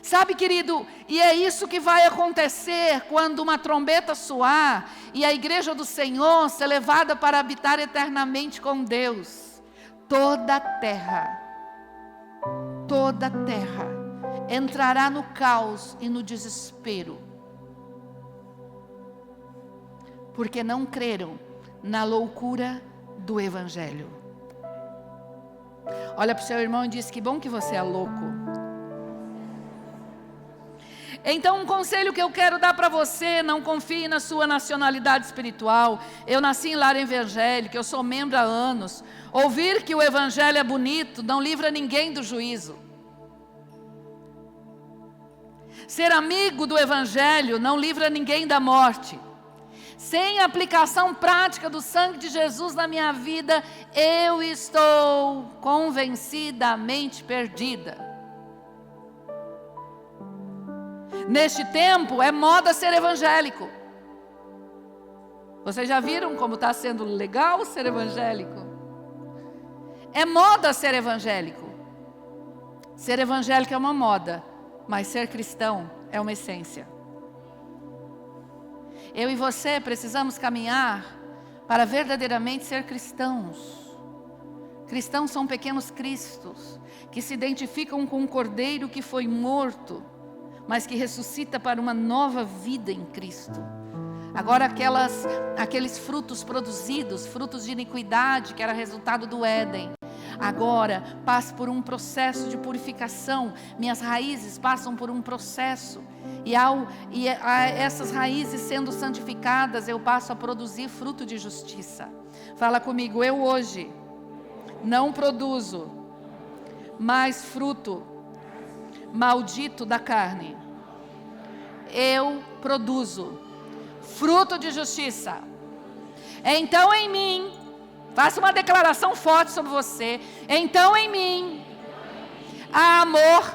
Sabe, querido, e é isso que vai acontecer quando uma trombeta soar e a igreja do Senhor ser levada para habitar eternamente com Deus. Toda a terra entrará no caos e no desespero, porque não creram na loucura do Evangelho. Olha para o seu irmão e diz: que bom que você é louco. Então, um conselho que eu quero dar para você: não confie na sua nacionalidade espiritual. Eu nasci em lar evangélico, eu sou membro há anos. Ouvir que o Evangelho é bonito não livra ninguém do juízo. Ser amigo do Evangelho não livra ninguém da morte. Sem a aplicação prática do sangue de Jesus na minha vida, eu estou convencidamente perdida. Neste tempo é moda ser evangélico. Vocês já viram como está sendo legal ser evangélico? É moda ser evangélico. Ser evangélico é uma moda, mas ser cristão é uma essência. Eu e você precisamos caminhar para verdadeiramente ser cristãos. Cristãos são pequenos cristos, que se identificam com um cordeiro que foi morto, mas que ressuscita para uma nova vida em Cristo. Agora aqueles frutos produzidos, frutos de iniquidade, que era resultado do Éden, agora passo por um processo de purificação. Minhas raízes passam por um processo, e essas raízes sendo santificadas, eu passo a produzir fruto de justiça. Fala comigo: eu hoje não produzo mais fruto maldito da carne. Eu produzo fruto de justiça. Então em mim, faça uma declaração forte sobre você. Então em mim há amor,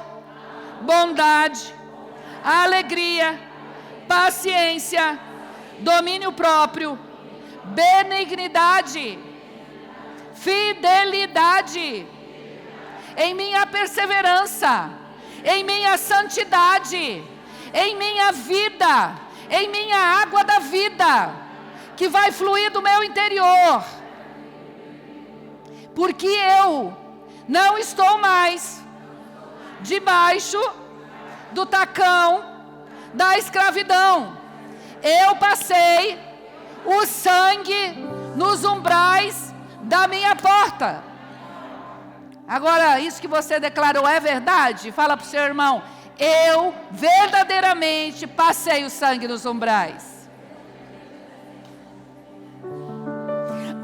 bondade, alegria, paciência, domínio próprio, benignidade, fidelidade. Em mim há perseverança, em mim há santidade, em minha vida, em minha água da vida, que vai fluir do meu interior. Porque eu não estou mais debaixo do tacão da escravidão. Eu passei o sangue nos umbrais da minha porta. Agora, isso que você declarou é verdade? Fala para o seu irmão: eu verdadeiramente passei o sangue nos umbrais.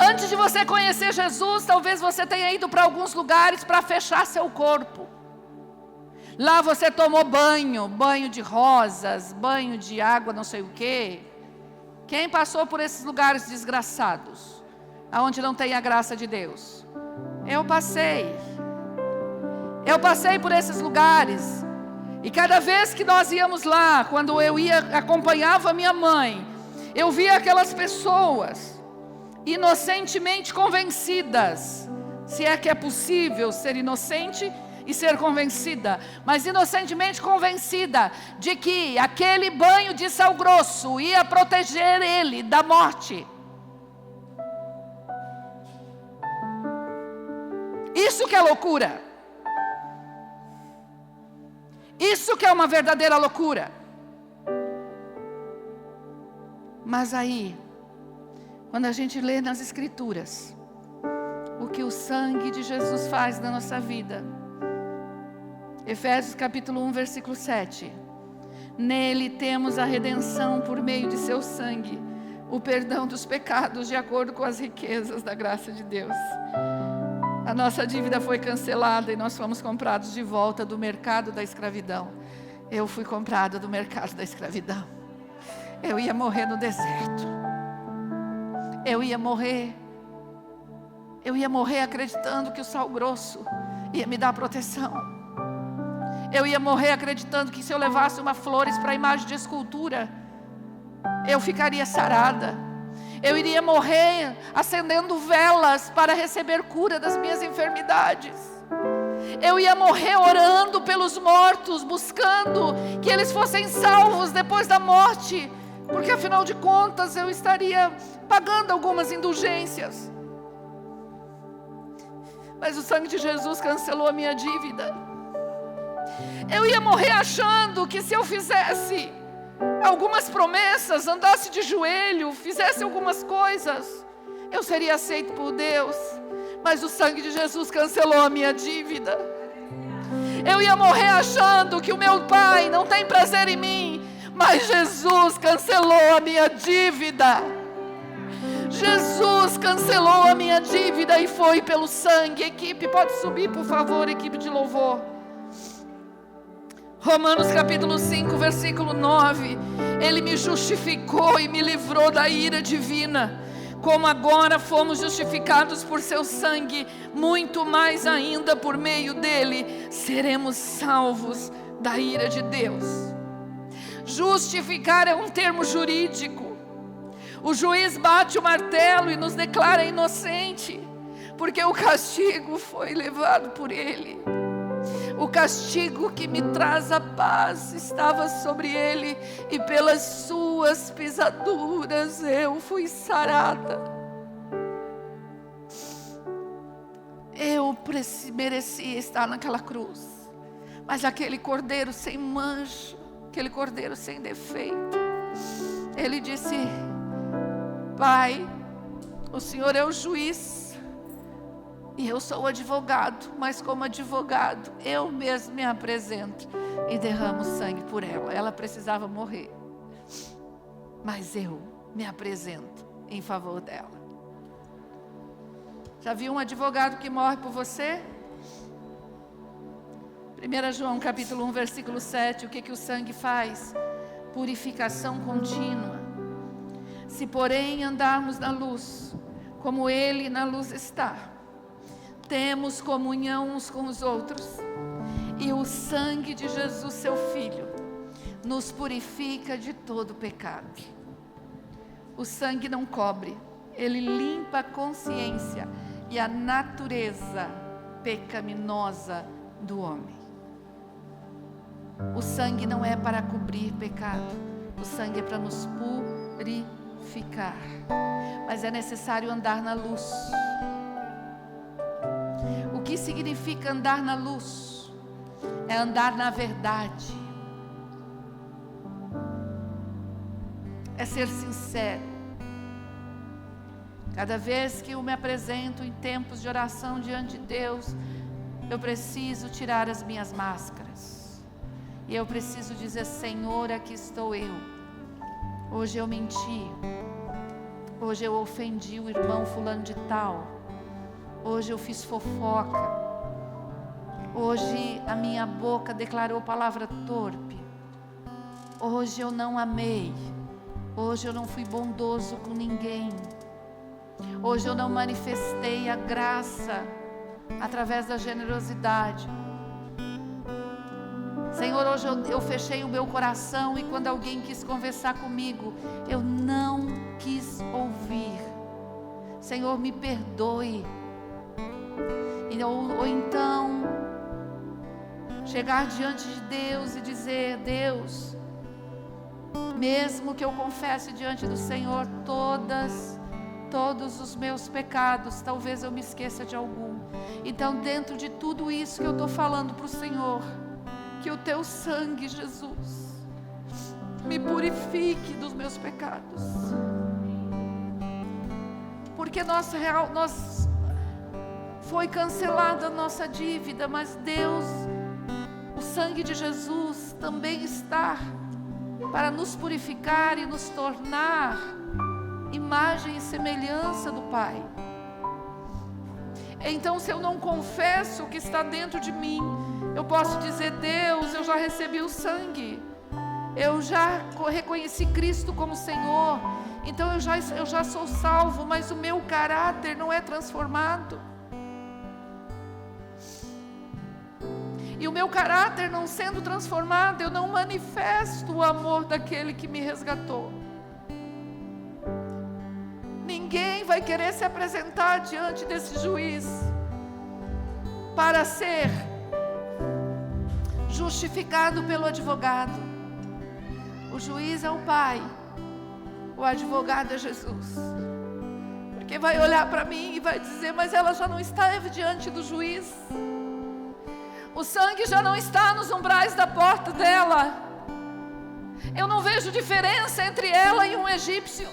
Antes de você conhecer Jesus, talvez você tenha ido para alguns lugares para fechar seu corpo. Lá você tomou banho de rosas, banho de água, não sei o quê. Quem passou por esses lugares desgraçados, aonde não tem a graça de Deus? Eu passei por esses lugares. E cada vez que nós íamos lá, quando eu acompanhava minha mãe, eu via aquelas pessoas inocentemente convencidas, se é que é possível ser inocente e ser convencida, mas inocentemente convencida de que aquele banho de sal grosso ia proteger ele da morte. Isso que é loucura. Isso que é uma verdadeira loucura. Mas aí, quando a gente lê nas Escrituras o que o sangue de Jesus faz na nossa vida, Efésios capítulo 1, versículo 7. Nele temos a redenção por meio de seu sangue, o perdão dos pecados de acordo com as riquezas da graça de Deus. A nossa dívida foi cancelada e nós fomos comprados de volta do mercado da escravidão. Eu fui comprado do mercado da escravidão. Eu ia morrer no deserto. Eu ia morrer acreditando que o sal grosso ia me dar proteção. Eu ia morrer acreditando que se eu levasse uma flores para a imagem de escultura, eu ficaria sarada. Eu iria morrer acendendo velas para receber cura das minhas enfermidades. Eu ia morrer orando pelos mortos, buscando que eles fossem salvos depois da morte, porque afinal de contas eu estaria pagando algumas indulgências. Mas o sangue de Jesus cancelou a minha dívida. Eu ia morrer achando que se eu fizesse algumas promessas, andasse de joelho, fizesse algumas coisas, eu seria aceito por Deus. Mas o sangue de Jesus cancelou a minha dívida. Eu ia morrer achando que o meu pai não tem prazer em mim, mas Jesus cancelou a minha dívida. Jesus cancelou a minha dívida e foi pelo sangue. Equipe, pode subir por favor, equipe de louvor. Romanos capítulo 5, versículo 9. Ele me justificou e me livrou da ira divina. Como agora fomos justificados por seu sangue, muito mais ainda por meio dele seremos salvos da ira de Deus. Justificar é um termo jurídico. O juiz bate o martelo e nos declara inocente, porque o castigo foi levado por ele. O castigo que me traz a paz estava sobre ele, e pelas suas pisaduras eu fui sarada. Eu merecia estar naquela cruz, mas aquele cordeiro sem mancha, aquele cordeiro sem defeito, ele disse: Pai, o Senhor é o juiz, e eu sou o advogado, mas como advogado, eu mesmo me apresento e derramo sangue por ela. Ela precisava morrer, mas eu me apresento em favor dela. Já viu um advogado que morre por você? 1 João capítulo 1, versículo 7, o que o sangue faz? Purificação contínua. Se porém andarmos na luz, como Ele na luz está, temos comunhão uns com os outros, e o sangue de Jesus, seu Filho, nos purifica de todo pecado. O sangue não cobre, ele limpa a consciência e a natureza pecaminosa do homem. O sangue não é para cobrir pecado, o sangue é para nos purificar, mas é necessário andar na luz. O que significa andar na luz? É andar na verdade, é ser sincero. Cada vez que eu me apresento em tempos de oração diante de Deus, eu preciso tirar as minhas máscaras, e eu preciso dizer: Senhor, aqui estou eu. Hoje eu menti, hoje eu ofendi o irmão fulano de tal, hoje eu fiz fofoca, hoje a minha boca declarou palavra torpe, hoje eu não amei, hoje eu não fui bondoso com ninguém, hoje eu não manifestei a graça através da generosidade. Senhor, hoje eu fechei o meu coração, e quando alguém quis conversar comigo, eu não quis ouvir. Senhor, me perdoe. Ou então chegar diante de Deus e dizer: Deus, mesmo que eu confesse diante do Senhor todos os meus pecados, talvez eu me esqueça de algum. Então, dentro de tudo isso que eu estou falando para o Senhor, que o teu sangue, Jesus, me purifique dos meus pecados. Porque foi cancelada a nossa dívida, mas Deus, o sangue de Jesus também está para nos purificar e nos tornar imagem e semelhança do Pai. Então, se eu não confesso o que está dentro de mim, eu posso dizer: Deus, eu já recebi o sangue, eu já reconheci Cristo como Senhor, então eu já sou salvo, mas o meu caráter não é transformado. E o meu caráter não sendo transformado, eu não manifesto o amor daquele que me resgatou. Ninguém vai querer se apresentar diante desse juiz para ser justificado pelo advogado. O juiz é o Pai, o advogado é Jesus. Porque vai olhar para mim e vai dizer: mas ela já não estava diante do juiz. O sangue já não está nos umbrais da porta dela. Eu não vejo diferença entre ela e um egípcio.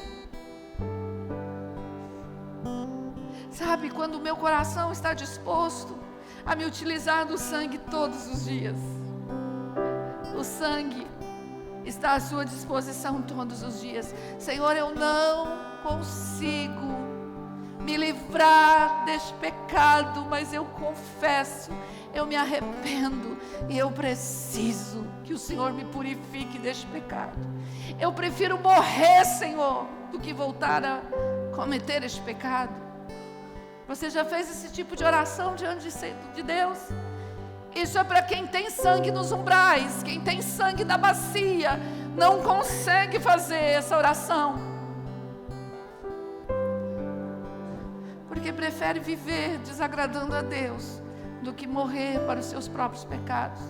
Sabe, quando o meu coração está disposto a me utilizar do sangue todos os dias, o sangue está à sua disposição todos os dias. Senhor, eu não consigo me livrar deste pecado, mas eu confesso, eu me arrependo e eu preciso que o Senhor me purifique deste pecado. Eu prefiro morrer, Senhor, do que voltar a cometer este pecado. Você já fez esse tipo de oração diante de Deus? Isso é para quem tem sangue nos umbrais. Quem tem sangue na bacia não consegue fazer essa oração, porque prefere viver desagradando a Deus do que morrer para os seus próprios pecados.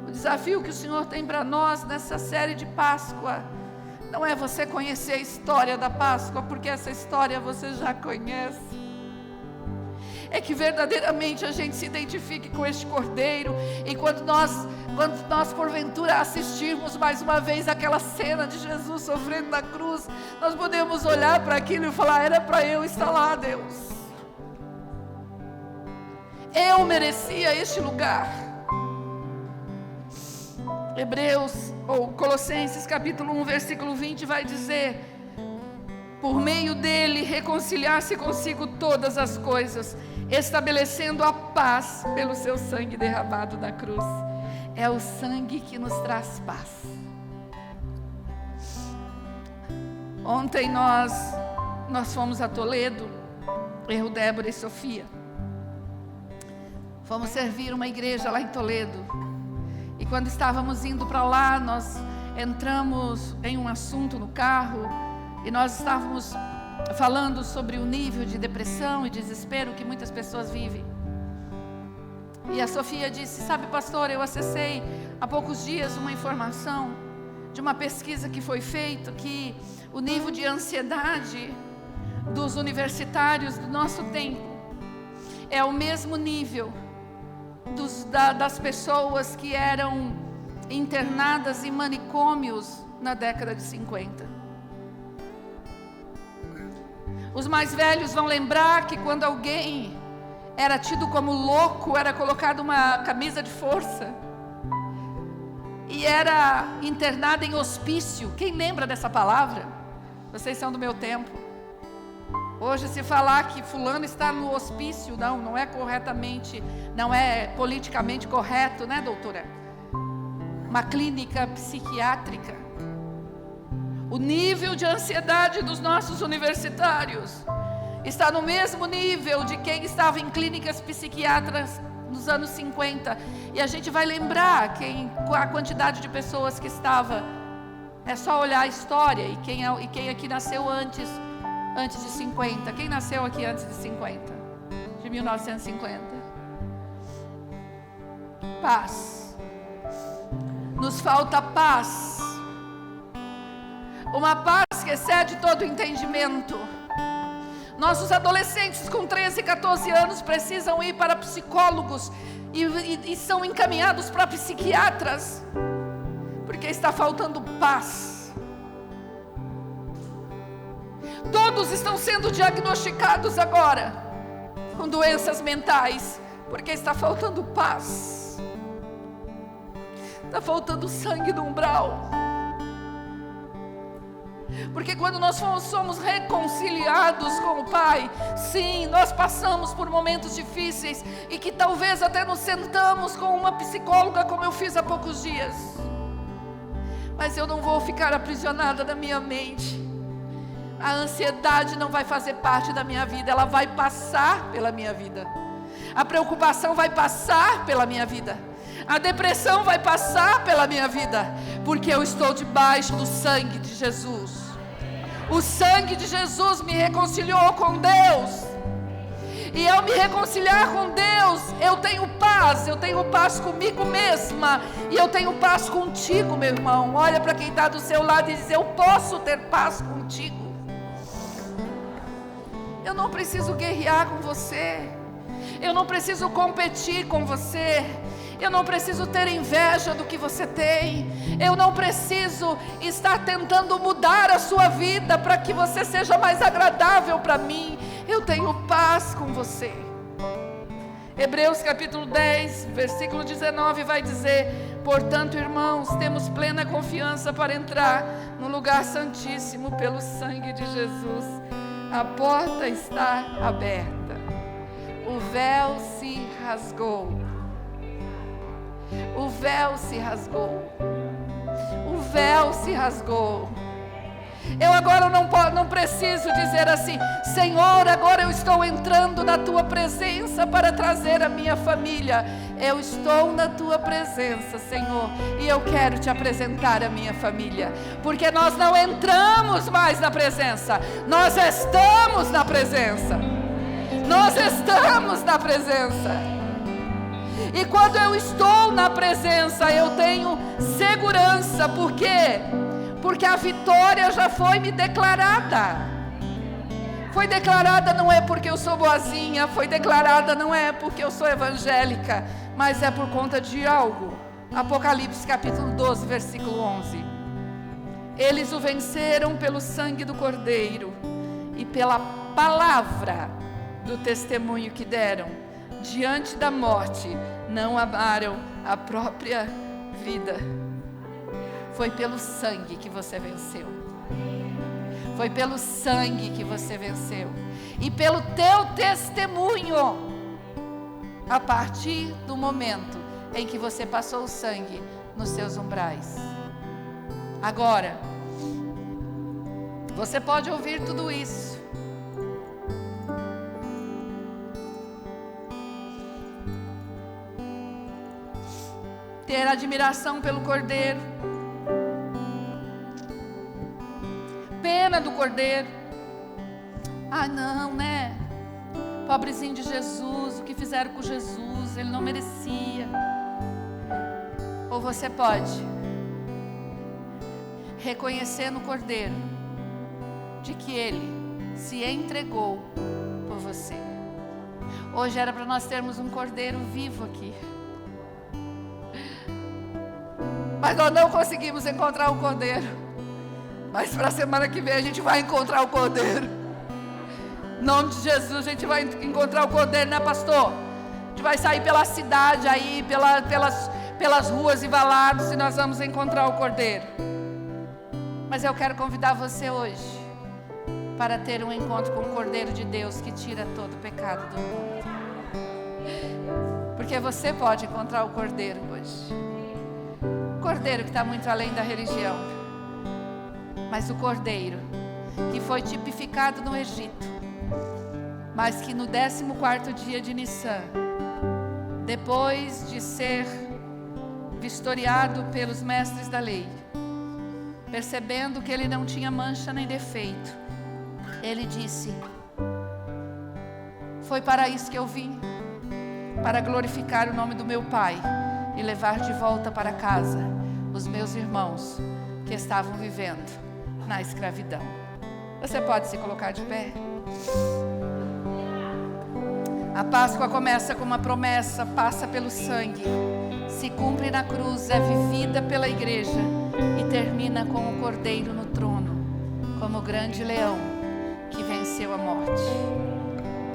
O desafio que o Senhor tem para nós nessa série de Páscoa não é você conhecer a história da Páscoa, porque essa história você já conhece. É que verdadeiramente a gente se identifique com este Cordeiro. E quando nós porventura assistirmos mais uma vez aquela cena de Jesus sofrendo na cruz, nós podemos olhar para aquilo e falar: era para eu estar lá, Deus. Eu merecia este lugar. Colossenses capítulo 1, versículo 20 vai dizer: por meio dele reconciliar-se consigo todas as coisas, estabelecendo a paz pelo seu sangue derramado na cruz. É o sangue que nos traz paz. Ontem nós fomos a Toledo, eu, Débora e Sofia. Fomos servir uma igreja lá em Toledo. E quando estávamos indo para lá, nós entramos em um assunto no carro, e nós estávamos falando sobre o nível de depressão e desespero que muitas pessoas vivem. E a Sofia disse: sabe, pastor, eu acessei há poucos dias uma informação de uma pesquisa que foi feita, que o nível de ansiedade dos universitários do nosso tempo é o mesmo nível das pessoas que eram internadas em manicômios na década de 50. Os mais velhos vão lembrar que quando alguém era tido como louco, era colocado uma camisa de força e era internado em hospício. Quem lembra dessa palavra? Vocês são do meu tempo. Hoje, se falar que fulano está no hospício, não é corretamente, não é politicamente correto, né, doutora? Uma clínica psiquiátrica. O nível de ansiedade dos nossos universitários está no mesmo nível de quem estava em clínicas psiquiátricas nos anos 50. E a gente vai lembrar a quantidade de pessoas que estava. É só olhar a história, e quem aqui nasceu antes antes de 50? Quem nasceu aqui antes de 50? De 1950? Paz. Nos falta paz. Uma paz que excede todo entendimento. Nossos adolescentes com 13, 14 anos precisam ir para psicólogos e são encaminhados para psiquiatras, porque está faltando paz. Todos estão sendo diagnosticados agora com doenças mentais, porque está faltando paz. Está faltando sangue no umbral. Porque quando nós somos reconciliados com o Pai, sim, nós passamos por momentos difíceis e que talvez até nos sentamos com uma psicóloga, como eu fiz há poucos dias. Mas eu não vou ficar aprisionada na minha mente. A ansiedade não vai fazer parte da minha vida, ela vai passar pela minha vida. A preocupação vai passar pela minha vida. A depressão vai passar pela minha vida, porque eu estou debaixo do sangue de Jesus. O sangue de Jesus me reconciliou com Deus. E ao me reconciliar com Deus, eu tenho paz comigo mesma, e eu tenho paz contigo, meu irmão. Olha para quem está do seu lado e diz: eu posso ter paz contigo. Eu não preciso guerrear com você, eu não preciso competir com você, eu não preciso ter inveja do que você tem, eu não preciso estar tentando mudar a sua vida para que você seja mais agradável para mim. Eu tenho paz com você. Hebreus capítulo 10, versículo 19 vai dizer: portanto, irmãos, temos plena confiança para entrar no lugar santíssimo pelo sangue de Jesus. A porta está aberta, o véu se rasgou. O véu se rasgou. O véu se rasgou. Eu agora não preciso dizer assim: Senhor, agora eu estou entrando na tua presença para trazer a minha família. Eu estou na tua presença, Senhor, e eu quero te apresentar a minha família. Porque nós não entramos mais na presença, nós estamos na presença. Nós estamos na presença. E quando eu estou na presença, eu tenho segurança. Por quê? Porque a vitória já foi me declarada. Foi declarada não é porque eu sou boazinha, foi declarada não é porque eu sou evangélica, mas é por conta de algo. Apocalipse capítulo 12, versículo 11. Eles o venceram pelo sangue do Cordeiro e pela palavra do testemunho que deram. Diante da morte, não amaram a própria vida. Foi pelo sangue que você venceu. Foi pelo sangue que você venceu. E pelo teu testemunho. A partir do momento em que você passou o sangue nos seus umbrais. Agora, você pode ouvir tudo isso. Ter admiração pelo Cordeiro, pena do Cordeiro. Ah, não, né? Pobrezinho de Jesus, o que fizeram com Jesus, ele não merecia. Ou você pode reconhecer no Cordeiro de que ele se entregou por você. Hoje era para nós termos um Cordeiro vivo aqui, mas nós não conseguimos encontrar o Cordeiro. Mas para a semana que vem a gente vai encontrar o Cordeiro. Em nome de Jesus a gente vai encontrar o Cordeiro, né, pastor? A gente vai sair pela cidade aí, pelas ruas e valados, e nós vamos encontrar o Cordeiro. Mas eu quero convidar você hoje para ter um encontro com o Cordeiro de Deus que tira todo o pecado do mundo. Porque você pode encontrar o Cordeiro hoje. Cordeiro que está muito além da religião, mas o Cordeiro que foi tipificado no Egito, mas que no 14º dia de Nissan, depois de ser vistoriado pelos mestres da lei, percebendo que ele não tinha mancha nem defeito, Ele disse: foi para isso que eu vim, para glorificar o nome do meu Pai e levar de volta para casa os meus irmãos que estavam vivendo na escravidão. Você pode se colocar de pé? A Páscoa começa com uma promessa, passa pelo sangue, se cumpre na cruz, é vivida pela igreja e termina com o Cordeiro no trono, como o grande leão que venceu a morte.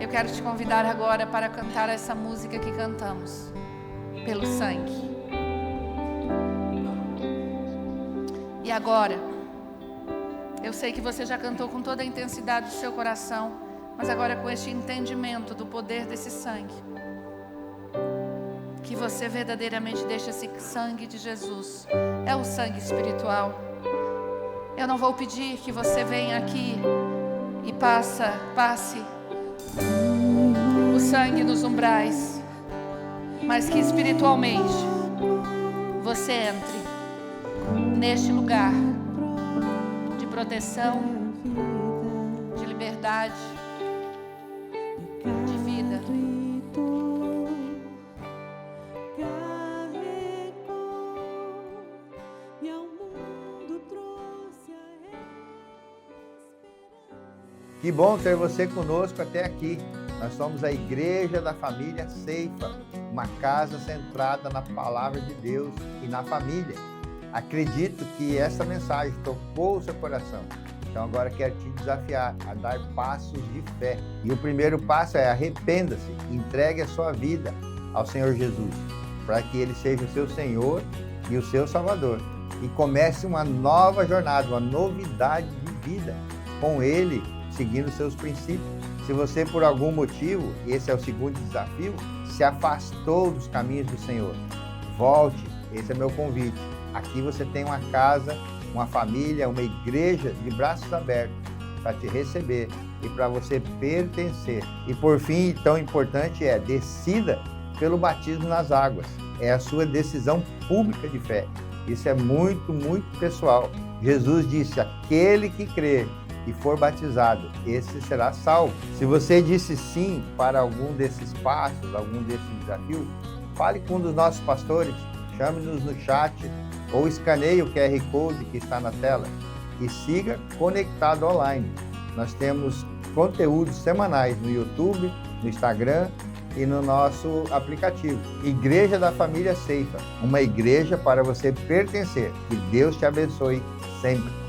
Eu quero te convidar agora para cantar essa música que cantamos, pelo sangue. E agora, eu sei que você já cantou com toda a intensidade do seu coração, mas agora com este entendimento do poder desse sangue, que você verdadeiramente deixa esse sangue de Jesus, é o sangue espiritual. Eu não vou pedir que você venha aqui e passe o sangue nos umbrais, mas que espiritualmente você entre neste lugar de proteção, de liberdade, de vida. Que bom ter você conosco até aqui. Nós somos a Igreja da Família Ceifa, uma casa centrada na Palavra de Deus e na família. Acredito que essa mensagem tocou o seu coração. Então agora quero te desafiar a dar passos de fé. E o primeiro passo é arrependa-se, entregue a sua vida ao Senhor Jesus, para que Ele seja o seu Senhor e o seu Salvador. E comece uma nova jornada, uma novidade de vida com Ele, seguindo seus princípios. Se você, por algum motivo, esse é o segundo desafio, se afastou dos caminhos do Senhor, volte, esse é meu convite. Aqui você tem uma casa, uma família, uma igreja de braços abertos para te receber e para você pertencer. E por fim, tão importante decida pelo batismo nas águas. É a sua decisão pública de fé. Isso é muito, muito pessoal. Jesus disse: aquele que crer e for batizado, esse será salvo. Se você disse sim para algum desses passos, algum desses desafios, fale com um dos nossos pastores, chame-nos no chat ou escaneie o QR Code que está na tela e siga conectado online. Nós temos conteúdos semanais no YouTube, no Instagram e no nosso aplicativo. Igreja da Família Ceifa, uma igreja para você pertencer. Que Deus te abençoe sempre.